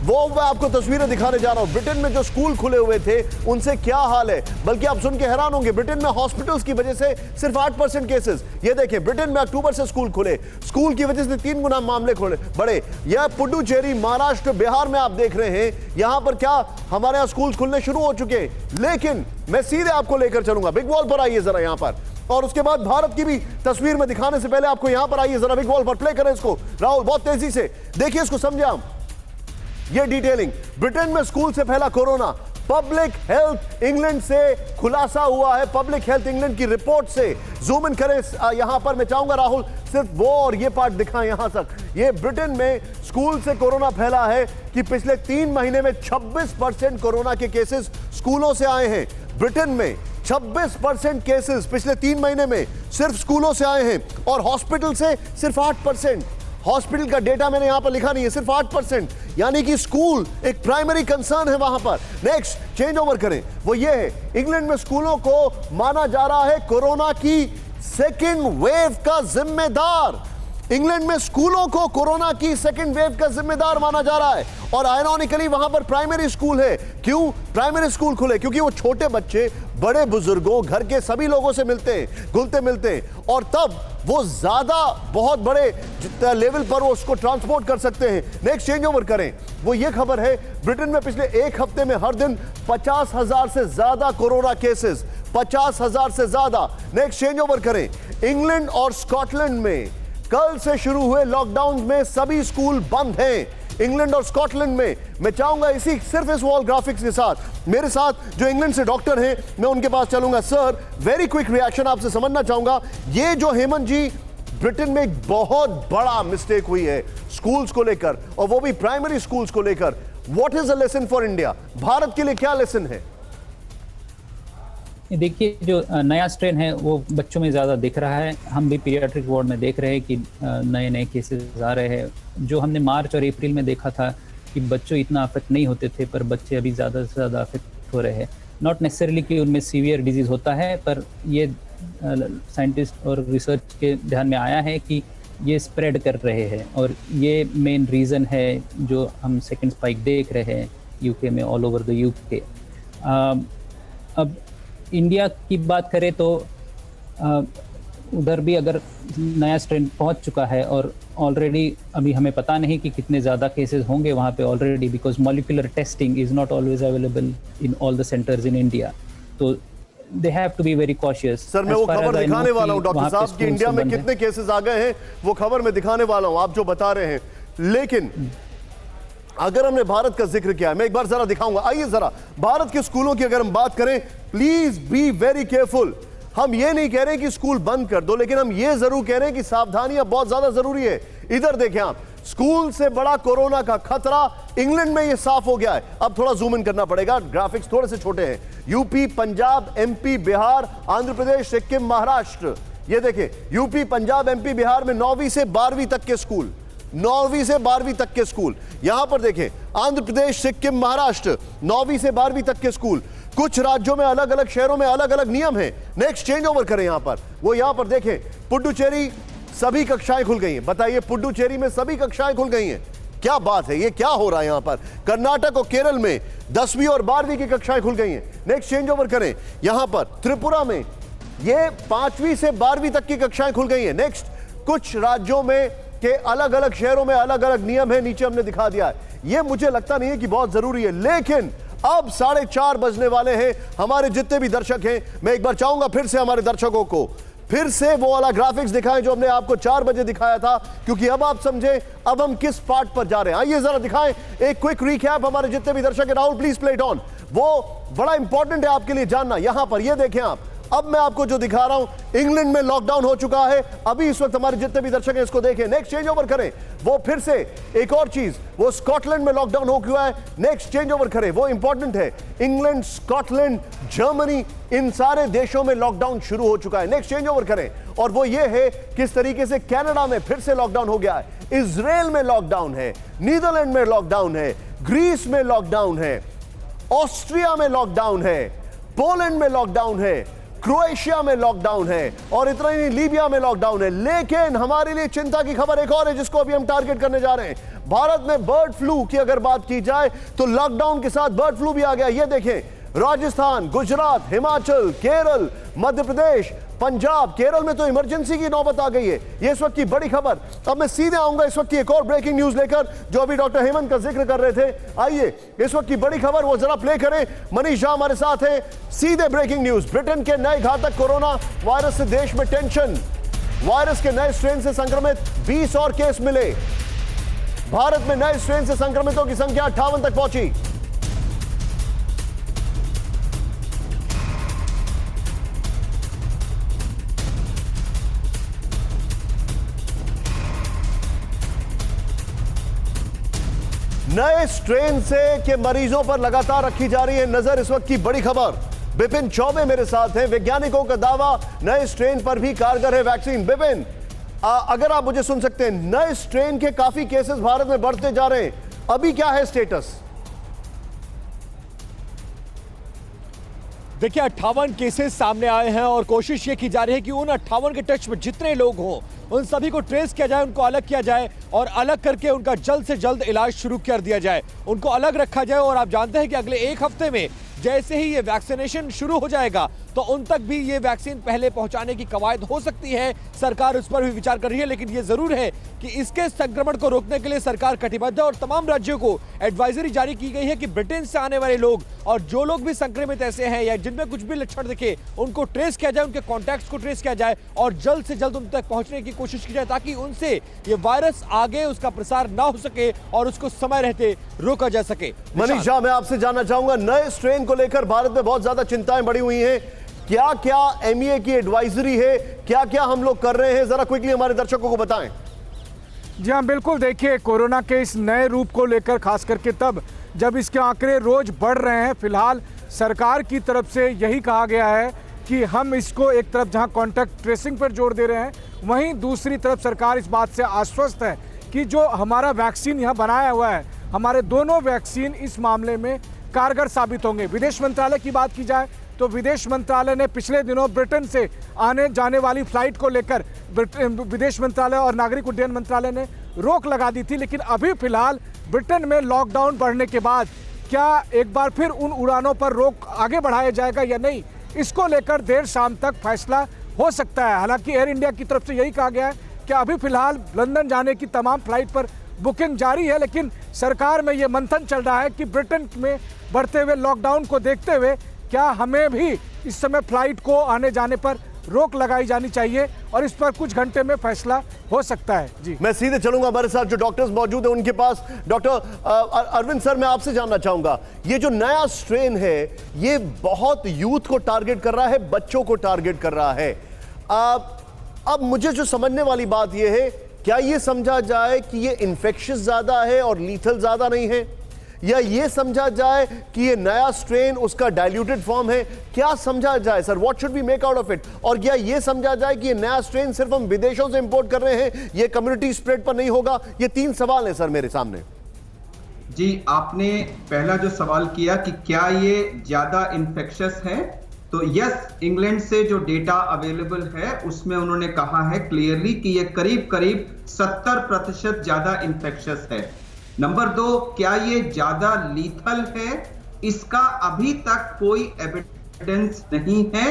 A: वो मैं आपको तस्वीरें दिखाने जा रहा हूं। ब्रिटेन में जो स्कूल खुले हुए थे उनसे क्या हाल है, बल्कि आप सुन के हैरान होंगे, ब्रिटेन में हॉस्पिटल्स की वजह से सिर्फ 8% केसेस। ये देखें, ब्रिटेन में अक्टूबर से स्कूल खुले, स्कूल की वजह से 3 गुना मामले बढ़े। यह पुडुचेरी, महाराष्ट्र, बिहार में आप देख रहे हैं, यहां पर क्या हमारे यहां स्कूल खुलने शुरू हो चुके हैं। लेकिन मैं सीधे आपको लेकर चलूंगा, बिग वॉल पर आइए जरा यहां पर, और उसके बाद भारत की भी तस्वीर में दिखाने से पहले आपको यहां पर आइए जरा, बिग वॉल पर प्ले करें इसको राहुल, बहुत तेजी से देखिए, इसको समझे हम। ये डिटेलिंग, ब्रिटेन में स्कूल से फैला कोरोना, पब्लिक हेल्थ इंग्लैंड से खुलासा हुआ है। पब्लिक हेल्थ इंग्लैंड की रिपोर्ट से जूम इन करें यहां पर, मैं चाहूंगा राहुल सिर्फ वो और ये पार्ट दिखाएं यहां तक। ये ब्रिटेन में स्कूल से कोरोना फैला है कि पिछले 3 महीने में 26% कोरोना के केसेस स्कूलों से आए हैं। ब्रिटेन में 26% केसेस पिछले 3 महीने में सिर्फ स्कूलों से आए हैं, और हॉस्पिटल से सिर्फ 8%। हॉस्पिटल का डेटा मैंने यहां पर लिखा नहीं है, सिर्फ 8%, यानी कि स्कूल एक प्राइमरी कंसर्न है वहां पर। नेक्स्ट चेंज ओवर करें, वो ये है, इंग्लैंड में स्कूलों को माना जा रहा है कोरोना की सेकेंड वेव का जिम्मेदार। इंग्लैंड में स्कूलों को कोरोना की सेकेंड वेव का जिम्मेदार माना जा रहा है और आयरॉनिकली वहां पर प्राइमरी स्कूल है। क्यों प्राइमरी स्कूल खुले? क्योंकि वो छोटे बच्चे बड़े बुजुर्गों घर के सभी लोगों से मिलते हैं, घुलते मिलते हैं और तब वो ज्यादा बहुत बड़े लेवल पर वो उसको ट्रांसपोर्ट कर सकते हैं। नेक्स्ट चेंज ओवर करें, वो ये खबर है ब्रिटेन में पिछले एक हफ्ते में हर दिन 50,000 से ज्यादा कोरोना केसेस, 50,000 से ज्यादा। नेक्स्ट चेंज ओवर करें, इंग्लैंड और स्कॉटलैंड में कल से शुरू हुए लॉकडाउन में सभी स्कूल बंद हैं। इंग्लैंड और स्कॉटलैंड में मैं चाहूंगा इसी सिर्फ इस वॉल ग्राफिक्स के साथ मेरे साथ जो इंग्लैंड से डॉक्टर हैं मैं उनके पास चलूंगा। सर, वेरी क्विक रिएक्शन आपसे समझना चाहूंगा, ये जो हेमंत जी ब्रिटेन में एक बहुत बड़ा मिस्टेक हुई है स्कूल्स को लेकर और वो भी प्राइमरी स्कूल्स को लेकर, what is a lesson for India? Bharat के लिए क्या लेसन है?
D: देखिए, जो नया स्ट्रेन है वो बच्चों में ज़्यादा दिख रहा है। हम भी पीडियाट्रिक वार्ड में देख रहे हैं कि नए नए केसेस आ रहे हैं। जो हमने मार्च और अप्रैल में देखा था कि बच्चों इतना अफेक्ट नहीं होते थे, पर बच्चे अभी ज़्यादा से ज़्यादा अफेक्ट हो रहे हैं। नॉट नेसेसरली कि उनमें सीवियर डिजीज़ होता है, पर ये साइंटिस्ट और रिसर्च के ध्यान में आया है कि ये स्प्रेड कर रहे हैं और ये मेन रीज़न है जो हम सेकेंड स्पाइक देख रहे हैं यूके में, ऑल ओवर द यूके। अब इंडिया की बात करें तो उधर भी अगर नया स्ट्रेन पहुंच चुका है और ऑलरेडी अभी हमें पता नहीं कि कितने ज़्यादा केसेस होंगे वहाँ पे already, because molecular testing is not always available in all the centres in India, तो they have to be very cautious.
A: Sir, मैं वो खबर दिखाने वाला हूँ डॉक्टर साहब कि इंडिया में कितने केसेस आ गए हैं, वो खबर मैं दिखाने वाला हूँ आप जो बता रहे हैं। लेकिन अगर हमने भारत का जिक्र किया है, मैं एक बार जरा दिखाऊंगा। आइए जरा भारत के स्कूलों की अगर हम बात करें, प्लीज बी वेरी केयरफुल। हम ये नहीं कह रहे कि स्कूल बंद कर दो, लेकिन हम ये जरूर कह रहे हैं कि सावधानियां बहुत ज्यादा जरूरी है। इधर देखें आप, स्कूल से बड़ा कोरोना का खतरा इंग्लैंड में ये साफ हो गया है। अब थोड़ा जूम इन करना पड़ेगा, ग्राफिक्स थोड़े से छोटे हैं। यूपी, पंजाब, एमपी, बिहार, आंध्र प्रदेश, सिक्किम, महाराष्ट्र, ये देखें यूपी, पंजाब, एमपी, बिहार में 9वीं से 12वीं तक के स्कूल, 9वीं से 12वीं तक के स्कूल। यहां पर देखें आंध्र प्रदेश, सिक्किम, महाराष्ट्र 9वीं से 12वीं तक के स्कूल। कुछ राज्यों में अलग अलग शहरों में अलग अलग नियम हैं। नेक्स्ट चेंज ओवर करें, यहां पर वो यहां पर देखें पुडुचेरी सभी कक्षाएं खुल गई हैं। बताइए, पुडुचेरी में सभी कक्षाएं खुल गई हैं। क्या बात है, ये क्या हो रहा है यहां पर? कर्नाटक और केरल में 10वीं और 12वीं की कक्षाएं खुल गई हैं। नेक्स्ट चेंज ओवर करें, यहां पर त्रिपुरा में ये 5वीं से 12वीं तक की कक्षाएं खुल गई हैं। नेक्स्ट, कुछ राज्यों में के अलग अलग शहरों में अलग अलग नियम है, नीचे हमने दिखा दिया है। ये मुझे लगता नहीं है कि बहुत जरूरी है, लेकिन अब 4:30 बजने वाले हैं। हमारे जितने भी दर्शक हैं, मैं एक बार चाहूंगा फिर से हमारे दर्शकों को फिर से वो वाला ग्राफिक्स दिखाएं जो हमने आपको 4 बजे दिखाया था, क्योंकि अब आप समझे अब हम किस पार्ट पर जा रहे हैं। आइए जरा दिखाएं एक क्विक रिकैप हमारे जितने भी दर्शक हैं। Rahul, please play it on. वो बड़ा इंपॉर्टेंट है आपके लिए जानना। यहां पर ये देखें आप, अब मैं आपको जो दिखा रहा हूं, इंग्लैंड में लॉकडाउन हो चुका है अभी इस वक्त। हमारे जितने भी दर्शक हैं इसको देखें। नेक्स्ट चेंज ओवर करें, वो फिर से एक और चीज, वो स्कॉटलैंड में लॉकडाउन हो गया है। नेक्स्ट चेंज ओवर करें, वो इंपॉर्टेंट है, इंग्लैंड, स्कॉटलैंड, जर्मनी, इन सारे देशों में लॉकडाउन शुरू हो चुका है। नेक्स्ट चेंज ओवर करें, और वो ये है किस तरीके से कनाडा में फिर से लॉकडाउन हो गया है, इजराइल में लॉकडाउन है, नीदरलैंड में लॉकडाउन है, ग्रीस में लॉकडाउन है, ऑस्ट्रिया में लॉकडाउन है, पोलैंड में लॉकडाउन है, क्रोएशिया में लॉकडाउन है, और इतना ही नहीं, लीबिया में लॉकडाउन है। लेकिन हमारे लिए चिंता की खबर एक और है जिसको अभी हम टारगेट करने जा रहे हैं। भारत में बर्ड फ्लू की अगर बात की जाए तो लॉकडाउन के साथ बर्ड फ्लू भी आ गया। ये देखें, राजस्थान, गुजरात, हिमाचल, केरल, मध्य प्रदेश, पंजाब, केरल में तो इमरजेंसी की नौबत आ गई है। ये इस वक्त की बड़ी खबर। अब मैं सीधे आऊंगा इस वक्त की एक और ब्रेकिंग न्यूज लेकर जो अभी डॉक्टर हेमंत का जिक्र कर रहे थे। आइए इस वक्त की बड़ी खबर वो जरा प्ले करें। मनीष झा हमारे साथ है। सीधे ब्रेकिंग न्यूज, ब्रिटेन के नए घातक कोरोना वायरस से देश में टेंशन। वायरस के नए स्ट्रेन से संक्रमित 20 और केस मिले। भारत में नए स्ट्रेन से संक्रमितों की संख्या 58 तक पहुंची। नए स्ट्रेन से के मरीजों पर लगातार रखी जा रही है नजर। इस वक्त की बड़ी खबर, बिपिन चौबे मेरे साथ हैं। वैज्ञानिकों का दावा, नए स्ट्रेन पर भी कारगर है वैक्सीन। बिपिन, अगर आप मुझे सुन सकते हैं, नए स्ट्रेन के काफी केसेस भारत में बढ़ते जा रहे हैं, अभी क्या है स्टेटस?
B: देखिए 58 केसेस सामने आए हैं और कोशिश ये की जा रही है कि उन 58 के टच में जितने लोग हों उन सभी को ट्रेस किया जाए, उनको अलग किया जाए और अलग करके उनका जल्द से जल्द इलाज शुरू कर दिया जाए, उनको अलग रखा जाए। और आप जानते हैं कि अगले एक हफ्ते में जैसे ही ये वैक्सीनेशन शुरू हो जाएगा तो उन तक भी ये वैक्सीन पहले पहुंचाने की कवायद हो सकती है। सरकार उस पर भी विचार कर रही है, लेकिन ये जरूर है कि इसके संक्रमण को रोकने के लिए सरकार कटिबद्ध है और तमाम राज्यों को एडवाइजरी जारी की गई है कि ब्रिटेन से आने वाले लोग और जो लोग भी संक्रमित ऐसे हैं या जिनमें कुछ भी लक्षण दिखे उनको ट्रेस किया जाए, उनके कॉन्टैक्ट्स को ट्रेस किया जाए और जल्द से जल्द उन तक पहुंचने की कोशिश की जाए ताकि उनसे ये वायरस आगे उसका प्रसार ना हो सके और उसको समय रहते रोका जा सके।
A: मनीष झा, मैं आपसे जानना चाहूंगा, नए स्ट्रेन को लेकर भारत में बहुत ज्यादा चिंताएं बढ़ी हुई हैं, क्या क्या एमईए की एडवाइजरी है, क्या क्या हम लोग कर रहे हैं, जरा क्विकली हमारे दर्शकों को बताएं।
B: जी हाँ, बिल्कुल। देखिए कोरोना के इस नए रूप को लेकर खास करके तब जब इसके आंकड़े रोज बढ़ रहे हैं, फिलहाल सरकार की तरफ से यही कहा गया है कि हम इसको एक तरफ जहां कॉन्टैक्ट ट्रेसिंग पर जोर दे रहे हैं, वहीं दूसरी तरफ सरकार इस बात से आश्वस्त है कि जो हमारा वैक्सीन यहाँ बनाया हुआ है, हमारे दोनों वैक्सीन इस मामले में कारगर साबित होंगे। विदेश मंत्रालय की बात की जाए तो विदेश मंत्रालय ने पिछले दिनों ब्रिटेन से आने जाने वाली फ्लाइट को लेकर विदेश मंत्रालय और नागरिक उड्डयन मंत्रालय ने रोक लगा दी थी, लेकिन अभी फिलहाल ब्रिटेन में लॉकडाउन बढ़ने के बाद क्या एक बार फिर उन उड़ानों पर रोक आगे बढ़ाया जाएगा या नहीं, इसको लेकर देर शाम तक फैसला हो सकता है। हालांकि एयर इंडिया की तरफ से यही कहा गया है कि अभी फिलहाल लंदन जाने की तमाम फ्लाइट पर बुकिंग जारी है, लेकिन सरकार में ये मंथन चल रहा है कि ब्रिटेन में बढ़ते हुए लॉकडाउन को देखते हुए क्या हमें भी इस समय फ्लाइट को आने जाने पर रोक लगाई जानी चाहिए और इस पर कुछ घंटे में फैसला हो सकता है। जी,
A: मैं सीधे चलूंगा, हमारे साथ जो डॉक्टर्स मौजूद हैं उनके पास। डॉक्टर अरविंद सर, मैं आपसे जानना चाहूंगा, ये जो नया स्ट्रेन है ये बहुत यूथ को टारगेट कर रहा है, बच्चों को टारगेट कर रहा है। अब मुझे जो समझने वाली बात यह है, क्या ये समझा जाए कि ये इन्फेक्शियस ज्यादा है और लीथल ज्यादा नहीं है, या ये समझा जाए कि ये नया स्ट्रेन उसका डाइल्यूटेड फॉर्म है? क्या समझा जाए sir? What should we make out of it? और क्या ये समझा जाए कि ये नया स्ट्रेन सिर्फ हम विदेशों से इंपोर्ट कर रहे हैं, ये कम्युनिटी स्प्रेड पर नहीं होगा? ये तीन सवाल हैं सर मेरे सामने।
E: जी, आपने पहला जो सवाल किया कि क्या ये ज्यादा इन्फेक्शियस है, तो यस, इंग्लैंड से जो डेटा अवेलेबल है उसमें उन्होंने कहा है क्लियरली कि ये करीब करीब 70% ज्यादा इन्फेक्शियस है। नंबर 2, क्या ये ज्यादा लीथल है? इसका अभी तक कोई एविडेंस नहीं है।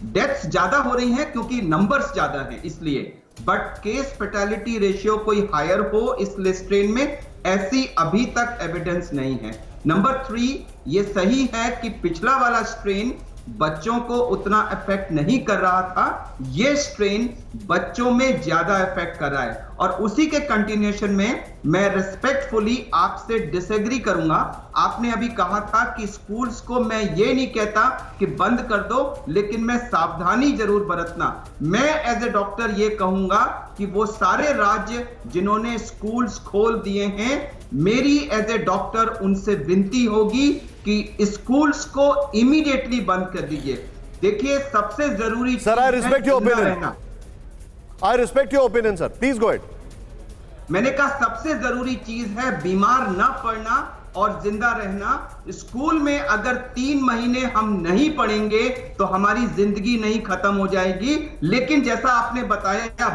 E: डेथ्स ज्यादा हो रही हैं क्योंकि नंबर्स ज्यादा हैं इसलिए, बट केस फैटेलिटी रेशियो कोई हायर हो इस स्ट्रेन में, ऐसी अभी तक एविडेंस नहीं है। नंबर 3, ये सही है कि पिछला वाला स्ट्रेन बच्चों को उतना इफेक्ट नहीं कर रहा था, ये स्ट्रेन बच्चों में ज्यादा इफेक्ट कर रहा है। और उसी के कंटिन्यूएशन में मैं रिस्पेक्टफुली आपसे डिसएग्री करूंगा। आपने अभी कहा था कि स्कूल्स को मैं ये नहीं कहता कि बंद कर दो, लेकिन मैं सावधानी जरूर बरतना। मैं एज ए डॉक्टर ये कहूंगा कि वो सारे राज्य जिन्होंने स्कूल्स खोल दिए हैं, मेरी एज ए डॉक्टर उनसे विनती होगी कि स्कूल्स को इमीडिएटली बंद कर दीजिए। देखिए सबसे जरूरी
A: sir, I respect your opinion, I respect your opinion sir, please go ahead.
E: मैंने कहा सबसे जरूरी चीज है बीमार ना पड़ना और जिंदा रहना। स्कूल में अगर 3 महीने हम नहीं पढ़ेंगे तो हमारी जिंदगी नहीं खत्म हो जाएगी। लेकिन जैसा आपने बताया,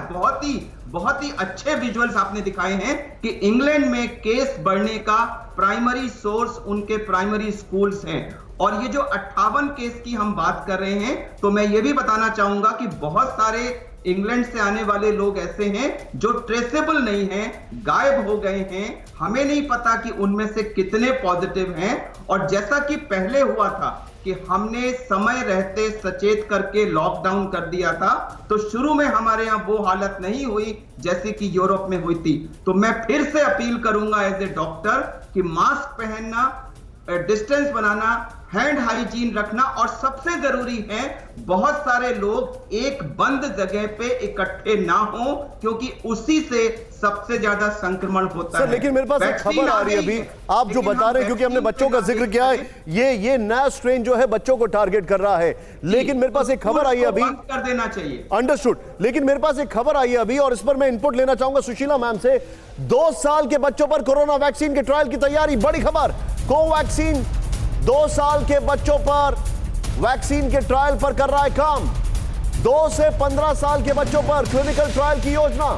E: बहुत ही अच्छे विजुअल्स आपने दिखाए हैं कि इंग्लैंड में केस बढ़ने का प्राइमरी सोर्स उनके प्राइमरी स्कूल्स हैं। और ये जो 58 केस की हम बात कर रहे हैं, तो मैं ये भी बताना चाहूंगा कि बहुत सारे इंग्लैंड से आने वाले लोग ऐसे हैं जो ट्रेसेबल नहीं हैं, गायब हो गए हैं। हमें नहीं पता कि उनमें से कितने पॉजिटिव हैं। और जैसा कि पहले हुआ था कि हमने समय रहते सचेत करके लॉकडाउन कर दिया था, तो शुरू में हमारे यहाँ वो हालत नहीं हुई जैसे कि यूरोप में हुई थी। तो मैं फिर से अपील करूंगा एज ए डॉक्टर कि मास्क पहनना, डिस्टेंस बनाना, हैंड हाइजीन रखना, और सबसे जरूरी है बहुत सारे लोग एक बंद जगह पे इकट्ठे ना हो, क्योंकि उसी से सबसे ज्यादा संक्रमण होता है।
A: लेकिन मेरे पास एक खबर आ रही है अभी, आप जो बता रहे हैं, क्योंकि हमने बच्चों का जिक्र किया है, ये नया स्ट्रेन जो है बच्चों को टारगेट कर रहा है। लेकिन मेरे पास एक खबर आई है अभी,
E: कर देना चाहिए,
A: अंडरस्टूड। लेकिन मेरे पास एक खबर आई है अभी और इस पर मैं इनपुट लेना चाहूंगा सुशीला मैम से। 2 साल के बच्चों पर कोरोना वैक्सीन के ट्रायल की तैयारी, बड़ी खबर। कोवैक्सीन 2 साल के बच्चों पर वैक्सीन के ट्रायल पर कर रहा है काम। 2 से 15 साल के बच्चों पर क्लिनिकल ट्रायल की योजना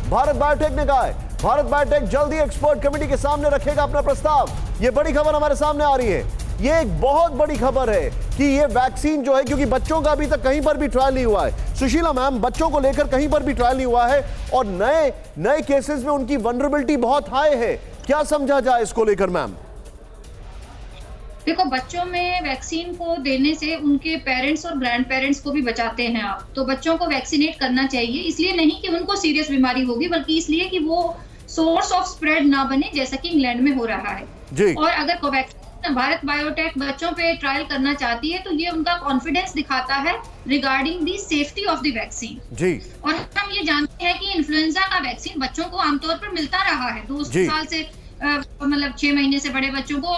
A: भारत बायोटेक ने कहा है। भारत बायोटेक जल्दी एक्सपर्ट कमेटी के सामने रखेगा अपना प्रस्ताव। यह बड़ी खबर हमारे सामने आ रही है। यह एक बहुत बड़ी खबर है कि यह वैक्सीन जो है, क्योंकि बच्चों का अभी तक कहीं पर भी ट्रायल नहीं हुआ है। सुशीला मैम, बच्चों को लेकर कहीं पर भी ट्रायल नहीं हुआ है और नए केसेस में उनकी वल्नरेबिलिटी बहुत हाई है। क्या समझा जाए इसको लेकर मैम?
F: देखो, बच्चों में वैक्सीन को देने से उनके पेरेंट्स और ग्रैंड पेरेंट्स को भी बचाते हैं आप। तो बच्चों को वैक्सीनेट करना चाहिए, इसलिए नहीं कि उनको सीरियस बीमारी होगी, बल्कि इसलिए कि वो सोर्स ऑफ स्प्रेड ना बने, जैसा कि इंग्लैंड में हो रहा है
A: जी।
F: और अगर कोवैक्सीन भारत बायोटेक बच्चों पे ट्रायल करना चाहती है तो ये उनका कॉन्फिडेंस दिखाता है regarding the safety of the vaccine ji. और हम ये जानते हैं कि इन्फ्लुएंजा का वैक्सीन बच्चों को आमतौर पर मिलता रहा है 2 साल से, मतलब 6 महीने से बड़े बच्चों को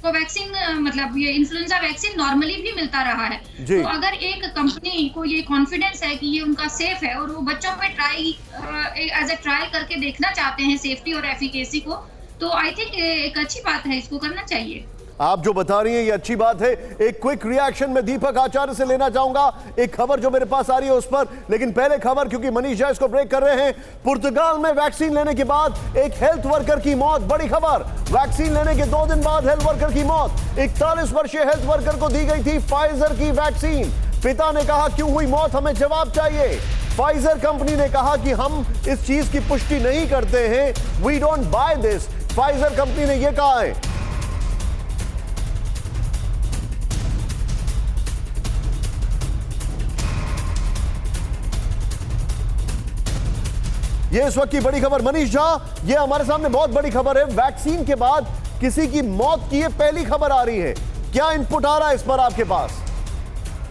F: वैक्सीन, मतलब ये इन्फ्लुएंजा वैक्सीन नॉर्मली भी मिलता रहा है। तो अगर एक कंपनी को ये कॉन्फिडेंस है कि ये उनका सेफ है और वो बच्चों पे एज ए ट्रायल करके देखना चाहते हैं सेफ्टी और एफिकेसी को, तो आई थिंक एक अच्छी बात है, इसको करना चाहिए।
A: आप जो बता रही हैं ये अच्छी बात है। एक क्विक रिएक्शन में दीपक आचार्य से लेना चाहूंगा, एक खबर जो मेरे पास आ रही है उस पर। लेकिन पहले खबर, क्योंकि मनीष झा इसको ब्रेक कर रहे हैं। पुर्तगाल में वैक्सीन लेने के बाद एक हेल्थ वर्कर की मौत, बड़ी खबर। वैक्सीन लेने के 2 दिन बाद हेल्थ वर्कर की मौत। 41 वर्षीय हेल्थ वर्कर को दी गई थी फाइजर की वैक्सीन। पिता ने कहा, क्यों हुई मौत, हमें जवाब चाहिए। फाइजर कंपनी ने कहा कि हम इस चीज की पुष्टि नहीं करते हैं, we don't buy this. Pfizer company ने यह कहा है। ये इस वक्त की बड़ी खबर। मनीष झा, ये हमारे सामने बहुत बड़ी खबर है। वैक्सीन के बाद किसी की मौत की ये पहली खबर आ रही है। क्या इनपुट आ रहा है इस पर आपके पास?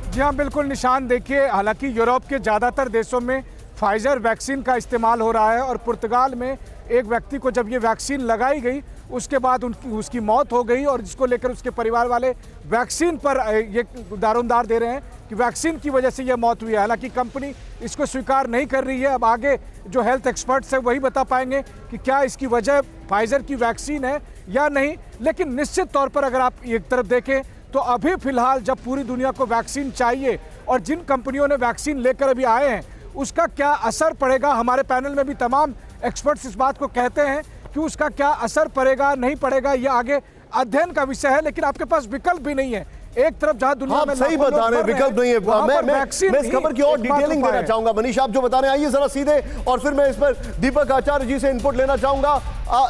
B: जी हाँ, बिल्कुल निशान। देखिए, हालांकि यूरोप के ज़्यादातर देशों में फाइजर वैक्सीन का इस्तेमाल हो रहा है और पुर्तगाल में एक व्यक्ति को जब ये वैक्सीन लगाई गई उसके बाद उसकी मौत हो गई और जिसको लेकर उसके परिवार वाले वैक्सीन पर ये दारोमदार दे रहे हैं कि वैक्सीन की वजह से ये मौत हुई है। हालांकि कंपनी इसको स्वीकार नहीं कर रही है। अब आगे जो हेल्थ एक्सपर्ट्स हैं वही बता पाएंगे कि क्या इसकी वजह फाइजर की वैक्सीन है या नहीं। लेकिन निश्चित तौर पर अगर आप एक तरफ देखें तो अभी फिलहाल जब पूरी दुनिया को वैक्सीन चाहिए और जिन कंपनियों ने वैक्सीन लेकर अभी आए हैं उसका क्या असर पड़ेगा, हमारे पैनल में भी तमाम एक्सपर्ट्स इस बात को कहते हैं कि उसका क्या असर पड़ेगा नहीं पड़ेगा ये आगे अध्ययन का विषय है। लेकिन आपके पास विकल्प भी नहीं है। एक तरफ जहां दुनिया में
A: सही बता रहे हैं, विकल्प नहीं है। मैं इस खबर की और डिटेलिंग देना चाहूंगा। मनीष, आप जो बता रहे हैं, आइए जरा सीधे, और फिर मैं इस पर दीपक आचार्य जी से इनपुट लेना चाहूंगा।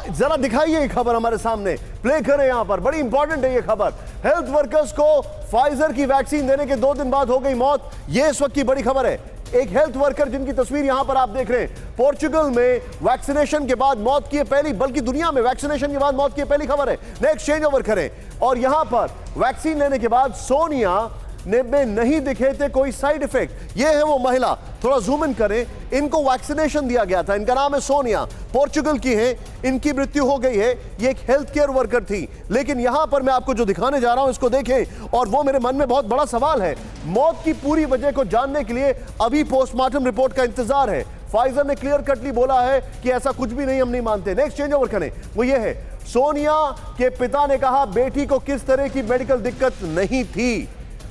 A: जरा दिखाइए ये खबर हमारे सामने, प्ले करें यहां पर, बड़ी इंपॉर्टेंट है ये खबर। हेल्थ वर्कर्स को फाइजर की वैक्सीन देने के 2 दिन बाद हो गई मौत, ये इस वक्त की बड़ी खबर है। एक हेल्थ वर्कर जिनकी तस्वीर यहां पर आप देख रहे हैं, पोर्चुगल में वैक्सीनेशन के बाद मौत की पहली, बल्कि दुनिया में वैक्सीनेशन के बाद मौत की पहली खबर है। नेक्स्ट चेंज ओवर करें और यहां पर वैक्सीन लेने के बाद सोनिया में नहीं दिखे थे कोई साइड इफेक्ट। ये है वो महिला, थोड़ा जूम इन करें, इनको वैक्सीनेशन दिया गया था। इनका नाम है सोनिया, पोर्चुगल की है, इनकी मृत्यु हो गई है। ये एक हेल्थ केयर वर्कर थी। लेकिन यहां पर मैं आपको जो दिखाने जा रहा हूं इसको देखें, और वो मेरे मन में बहुत बड़ा सवाल है। मौत की पूरी वजह को जानने के लिए अभी पोस्टमार्टम रिपोर्ट का इंतजार है। फाइजर ने क्लियर कटली बोला है कि ऐसा कुछ भी नहीं, हम नहीं मानते। नेक्स्ट चेंज ओवर करें, वो ये है, सोनिया के पिता ने कहा बेटी को किस तरह की मेडिकल दिक्कत नहीं थी।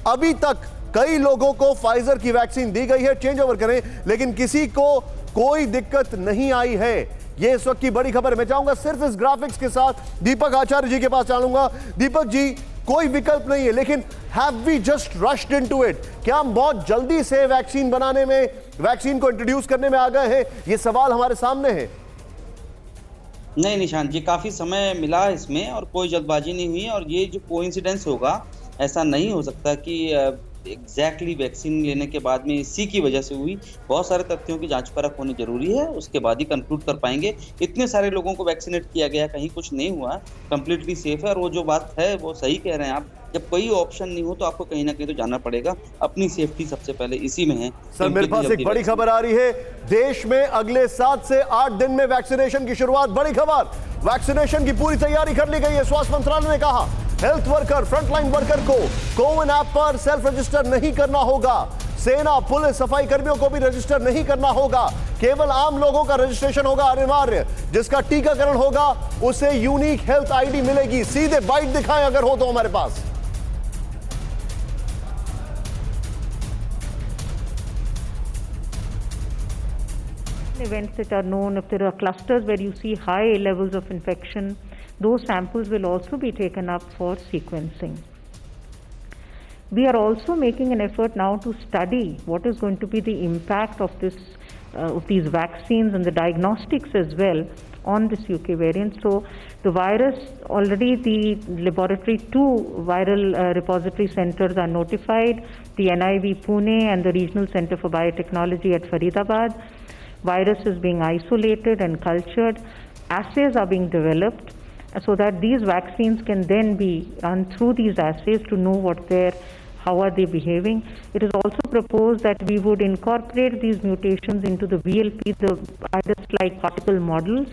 A: अभी तक कई लोगों को फाइजर की वैक्सीन दी गई है, चेंज ओवर करें, लेकिन किसी को कोई दिक्कत नहीं आई है। ये इस वक्त की बड़ी खबर है। मैं चाहूंगा सिर्फ इस ग्राफिक्स के साथ दीपक आचार्य जी के पास चलूंगा। दीपक जी, कोई विकल्प नहीं है, लेकिन have we just rushed into it? क्या हम बहुत जल्दी से वैक्सीन बनाने में, वैक्सीन को इंट्रोड्यूस करने में आ गए हैं? ये सवाल हमारे सामने है।
G: नहीं निशांत जी, काफी समय मिला इसमें और कोई जल्दबाजी नहीं हुई। और ये जो कोइंसिडेंस होगा, ऐसा नहीं हो सकता कि एग्जैक्टली वैक्सीन लेने के बाद में इसी की वजह से हुई। बहुत सारे तथ्यों की जांच परख होनी जरूरी है, उसके बाद ही कंक्लूड कर पाएंगे। इतने सारे लोगों को वैक्सीनेट किया गया, कहीं कुछ नहीं हुआ, कंप्लीटली सेफ है। और वो जो बात है वो सही कह रहे हैं आप, जब कोई ऑप्शन नहीं हो तो आपको कहीं ना कहीं तो जाना पड़ेगा। अपनी सेफ्टी सबसे पहले इसी में है।
A: सर, मेरे पास एक बड़ी खबर आ रही है। देश में अगले 7 से 8 दिन में वैक्सीनेशन की शुरुआत। बड़ी खबर, वैक्सीनेशन की पूरी तैयारी कर ली गई है। स्वास्थ्य मंत्रालय ने कहा हेल्थ वर्कर, फ्रंटलाइन वर्कर को कोविन ऐप पर सेल्फ रजिस्टर नहीं करना होगा। सेना, पुलिस, सफाई कर्मियों को भी रजिस्टर नहीं करना होगा। केवल आम लोगों का रजिस्ट्रेशन होगा अनिवार्य। जिसका टीकाकरण होगा उसे यूनिक हेल्थ आईडी मिलेगी। सीधे बाइट दिखाएं अगर हो तो हमारे पास।
H: Events that are known, if there are clusters where you see high levels of infection, those samples will also be taken up for sequencing. We are also making an effort now to study what is going to be the impact of these vaccines and the diagnostics as well on this UK variant. So the virus, already the laboratory 2 viral repository centers are notified, the NIV Pune and the Regional Center for Biotechnology at Faridabad. Virus is being isolated and cultured. Assays are being developed so that these vaccines can then be run through these assays to know how are they behaving. It is also proposed that we would incorporate these mutations into the VLP, the virus-like particle models,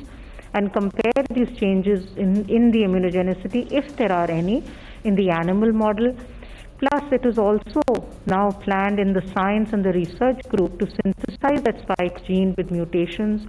H: and compare these changes in the immunogenicity, if there are any, in the animal model. Plus, it is also now planned in the science and the research group to synthesize that spike gene with mutations,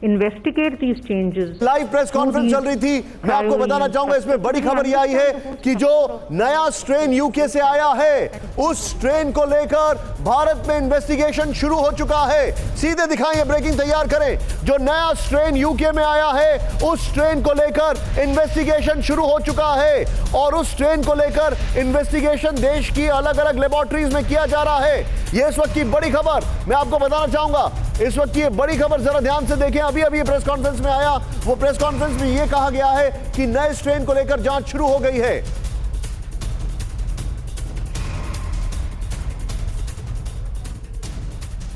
H: investigate these changes.
A: Live press conference चल रही थी, मैं आपको बताना चाहूंगा इसमें बड़ी खबर यह आई है कि जो नया स्ट्रेन यूके से आया है उस स्ट्रेन को लेकर भारत में इन्वेस्टिगेशन शुरू हो चुका है। सीधे दिखाएं, ब्रेकिंग तैयार करें। जो नया स्ट्रेन यूके में आया है उस स्ट्रेन को लेकर इन्वेस्टिगेशन शुरू हो चुका है और उस स्ट्रेन को लेकर इन्वेस्टिगेशन देश की अलग अलग लेबोरेटरीज में किया जा रहा है। यह इस वक्त की बड़ी खबर मैं आपको बताना चाहूंगा। इस वक्त की बड़ी खबर जरा ध्यान से देखें। अभी प्रेस कॉन्फ्रेंस में आया, वो प्रेस कॉन्फ्रेंस में यह कहा गया है कि नए स्ट्रेन को लेकर जांच शुरू हो गई है।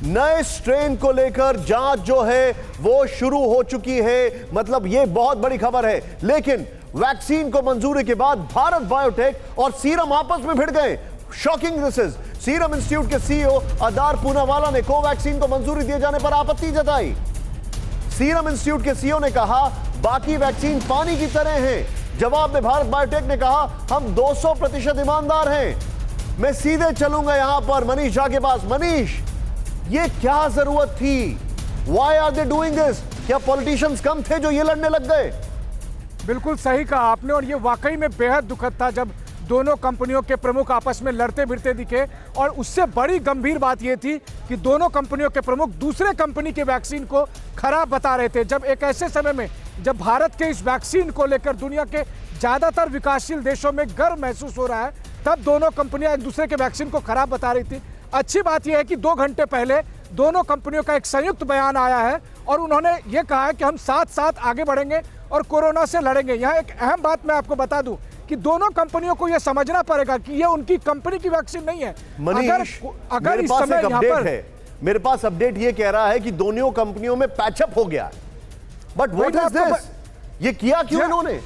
A: नए स्ट्रेन को लेकर जांच जो है वो शुरू हो चुकी है, मतलब यह बहुत बड़ी खबर है। लेकिन वैक्सीन को मंजूरी के बाद भारत बायोटेक और सीरम आपस में भिड़ गए। Shocking this is. Serum institute के सीईओ अदार पूनावाला ने कोवैक्सीन को मंजूरी दिए जाने पर आपत्ति जताई। सीरम इंस्टीट्यूट के सीईओ ने कहा बाकी वैक्सीन पानी की तरह हैं। जवाब में भारत बायोटेक ने कहा हम 200% ईमानदार हैं। मैं सीधे चलूंगा यहां पर मनीष झा के पास। मनीष, ये क्या जरूरत थी? Why are they doing this? क्या पॉलिटिशियंस कम थे जो ये लड़ने लग गए?
B: बिल्कुल सही कहा आपने, और ये वाकई में बेहद दुखद था जब दोनों कंपनियों के प्रमुख आपस में लड़ते भिड़ते दिखे। और उससे बड़ी गंभीर बात यह थी कि दोनों कंपनियों के प्रमुख दूसरे कंपनी के वैक्सीन को खराब बता रहे थे। जब एक ऐसे समय में जब भारत के इस वैक्सीन को लेकर दुनिया के ज़्यादातर विकासशील देशों में गर्व महसूस हो रहा है, तब दोनों कंपनियां एक दूसरे के वैक्सीन को खराब बता रही थी। अच्छी बात यह है कि 2 घंटे पहले दोनों कंपनियों का एक संयुक्त बयान आया है और उन्होंने ये कहा है कि हम साथ साथ आगे बढ़ेंगे और कोरोना से लड़ेंगे। यहाँ एक अहम बात मैं आपको बता दूं कि दोनों कंपनियों को यह समझना पड़ेगा कि ये उनकी कंपनी की वैक्सीन नहीं है। अगर इस समय यहाँ पर
A: मेरे पास अपडेट ये कह रहा है कि दोनों कंपनियों में पैचअप हो गया, बट व्हाट इज दिस? ये किया क्यों इन्होंने?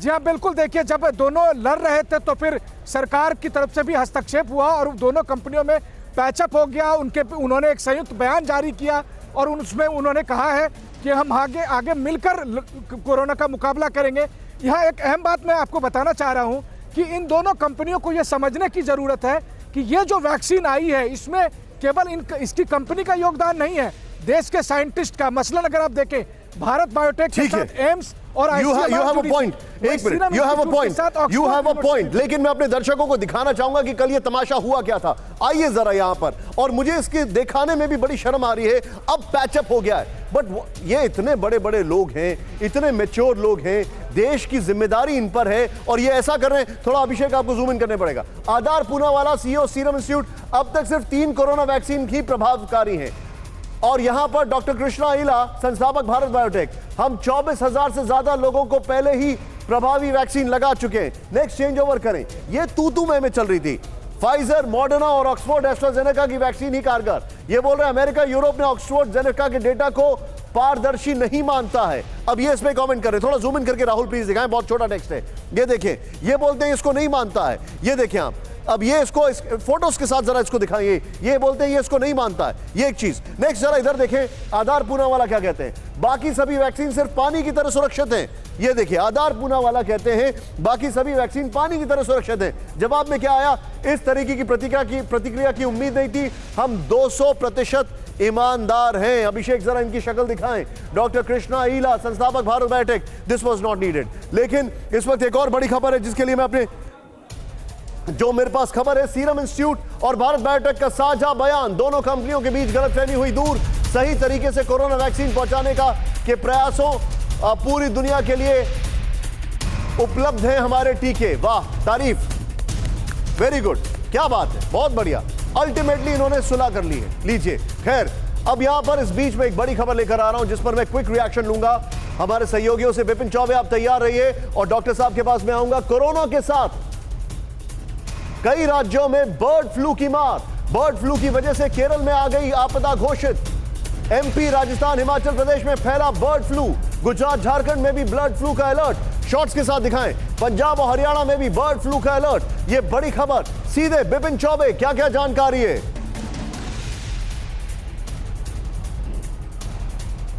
B: जी हाँ, बिल्कुल। देखिए, जब दोनों लड़ रहे थे तो फिर सरकार की तरफ से भी हस्तक्षेप हुआ और दोनों कंपनियों में पैचअप हो गया। उन्होंने एक संयुक्त बयान जारी किया और उसमें उन्होंने कहा है कि हम आगे मिलकर कोरोना का मुकाबला करेंगे। यहाँ एक अहम बात मैं आपको बताना चाह रहा हूँ कि इन दोनों कंपनियों को ये समझने की ज़रूरत है कि ये जो वैक्सीन आई है इसमें केवल इसकी कंपनी का योगदान नहीं है, देश के साइंटिस्ट का। मसलन अगर आप देखें भारत बायोटेक के साथ एम्स और
A: you have a point. एक minute, you have a point. लेकिन मैं अपने दर्शकों को दिखाना चाहूंगा कि कल ये तमाशा हुआ क्या था। आइए जरा यहां पर, और मुझे इसके दिखाने में भी बड़ी शर्म आ रही है। अब पैचअप हो गया है, बट ये इतने बड़े बड़े लोग हैं, इतने मैच्योर लोग हैं, देश की जिम्मेदारी इन पर है और ये ऐसा कर रहे हैं। थोड़ा अभिषेक आपको जूम इन करने पड़ेगा। आदार पूनावाला, सीईओ सीरम इंस्टीट्यूट, अब तक सिर्फ 3 कोरोना वैक्सीन ही प्रभावकारी हैं और यहां पर डॉक्टर कृष्णा इला, संस्थापक भारत बायोटेक, हम 24,000 से ज्यादा लोगों को पहले ही प्रभावी वैक्सीन लगा चुके हैं। नेक्स्ट चेंज ओवर करें। यह तू में चल रही थी। फाइजर, मॉडर्ना और ऑक्सफोर्ड एस्ट्राजेनेका की वैक्सीन ही कारगर। ये बोल रहे हैं अमेरिका, यूरोप ने ऑक्सफोर्ड जेनेका के डेटा को पारदर्शी नहीं मानता है। अब ये इसमें कमेंट कर रहे, थोड़ा जूम इन करके राहुल प्लीज दिखाएं, बहुत छोटा टेक्स्ट है। ये देखें, ये बोलते हैं इसको नहीं मानता है। ये देखें आप, अब ये इसको फोटोज के साथ जरा इसको दिखाइए। ये बोलते हैं ये इसको नहीं मानता है। ये एक चीज। नेक्स्ट जरा इधर देखें, आधार पूनावाला क्या कहते हैं, बाकी सभी वैक्सीन सिर्फ पानी की तरह सुरक्षित हैं। ये देखिए, आधार पूनावाला कहते हैं बाकी सभी वैक्सीन पानी की तरह सुरक्षित हैं। जवाब में क्या आया? इस तरीके की प्रतिक्रिया की उम्मीद नहीं थी, हम 200% ईमानदार हैं। अभिषेक जरा इनकी शक्ल दिखाएं। डॉक्टर कृष्णा इला, संस्थापक Bharat biotech, this was not needed. लेकिन इस वक्त एक और बड़ी खबर है जिसके लिए मैं अपने जो मेरे पास खबर है, सीरम इंस्टीट्यूट और भारत बायोटेक का साझा बयान, दोनों कंपनियों के बीच गलतफहमी हुई दूर। सही तरीके से कोरोना वैक्सीन पहुंचाने का के प्रयासों पूरी दुनिया के लिए उपलब्ध हैं हमारे टीके। वाह, तारीफ, वेरी गुड, क्या बात है, बहुत बढ़िया। अल्टीमेटली इन्होंने सुलह कर ली है। लीजिए, खैर अब यहां पर इस बीच में एक बड़ी खबर लेकर आ रहा हूं जिस पर मैं क्विक रिएक्शन लूंगा हमारे सहयोगियों से। विपिन चौबे, आप तैयार रहिए और डॉक्टर साहब के पास मैं आऊंगा। कोरोना के साथ कई राज्यों में बर्ड फ्लू की मार। बर्ड फ्लू की वजह से केरल में आ गई आपदा घोषित। एमपी, राजस्थान, हिमाचल प्रदेश में फैला बर्ड फ्लू। गुजरात, झारखंड में भी बर्ड फ्लू का अलर्ट। शॉट्स के साथ दिखाएं। पंजाब और हरियाणा में भी बर्ड फ्लू का अलर्ट। ये बड़ी खबर। सीधे विपिन चौबे, क्या क्या जानकारी है?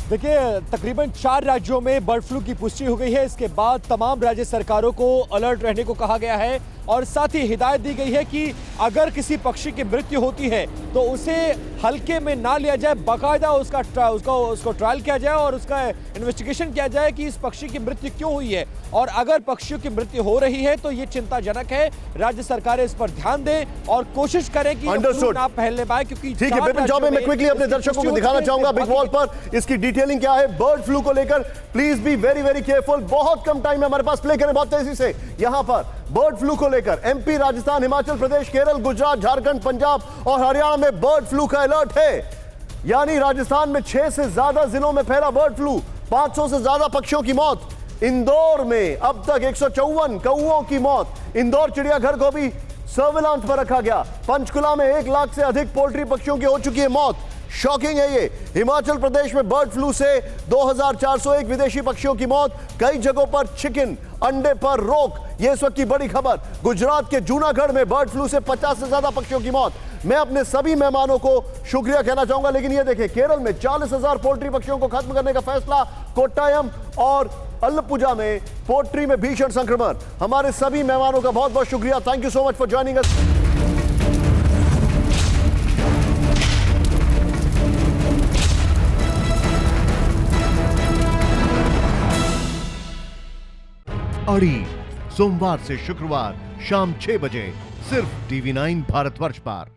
I: देखिए, तकरीबन 4 राज्यों में बर्ड फ्लू की पुष्टि हो गई है। इसके बाद तमाम राज्य सरकारों को अलर्ट रहने को कहा गया है और साथ ही हिदायत दी गई है कि अगर किसी पक्षी की मृत्यु होती है तो उसे हल्के में ना लिया जाए, बाकायदा उसको ट्रायल किया जाए और उसका इन्वेस्टिगेशन किया जाए कि इस पक्षी की मृत्यु क्यों हुई है। और अगर पक्षियों की मृत्यु हो रही है तो ये चिंताजनक है। राज्य सरकारें इस पर ध्यान दें और कोशिश करें कि फ्लू ना फैलने पाए, क्योंकि
A: ठीक है विपिन चौबे, मैं क्विकली अपने दर्शकों को दिखाना चाहूंगा बिग वॉल पर इसकी डिटेलिंग क्या है बर्ड फ्लू को लेकर। Please be very very careful. बहुत कम टाइम है हमारे पास, प्ले करें बहुत तेजी से। यहां पर बर्ड फ्लू को लेकर एमपी, राजस्थान, हिमाचल प्रदेश, केरल, गुजरात, झारखंड, पंजाब और हरियाणा में बर्ड फ्लू का अलर्ट है। यानी राजस्थान में 6 से ज्यादा जिलों में फैला बर्ड फ्लू। 500 से ज्यादा पक्षियों की मौत। इंदौर में अब तक 154 कौओं की मौत। इंदौर चिड़ियाघर को भी सर्विलांस पर रखा गया। पंचकुला में 1 लाख से अधिक पोल्ट्री पक्षियों की हो चुकी है मौत। शॉकिंग है ये। हिमाचल प्रदेश में बर्ड फ्लू से 2401 विदेशी पक्षियों की मौत। कई जगहों पर चिकन अंडे पर रोक, ये इस वक्त की बड़ी खबर। गुजरात के जूनागढ़ में बर्ड फ्लू से 50 से ज्यादा पक्षियों की मौत। मैं अपने सभी मेहमानों को शुक्रिया कहना चाहूंगा, लेकिन ये देखें, केरल में 40,000 पोल्ट्री पक्षियों को खत्म करने का फैसला। कोट्टायम और अल्लपुजा में पोल्ट्री में भीषण संक्रमण। हमारे सभी मेहमानों का बहुत बहुत शुक्रिया। Thank you so much for joining us. अड़ी सोमवार से शुक्रवार शाम 6 बजे सिर्फ TV9 भारतवर्ष पर।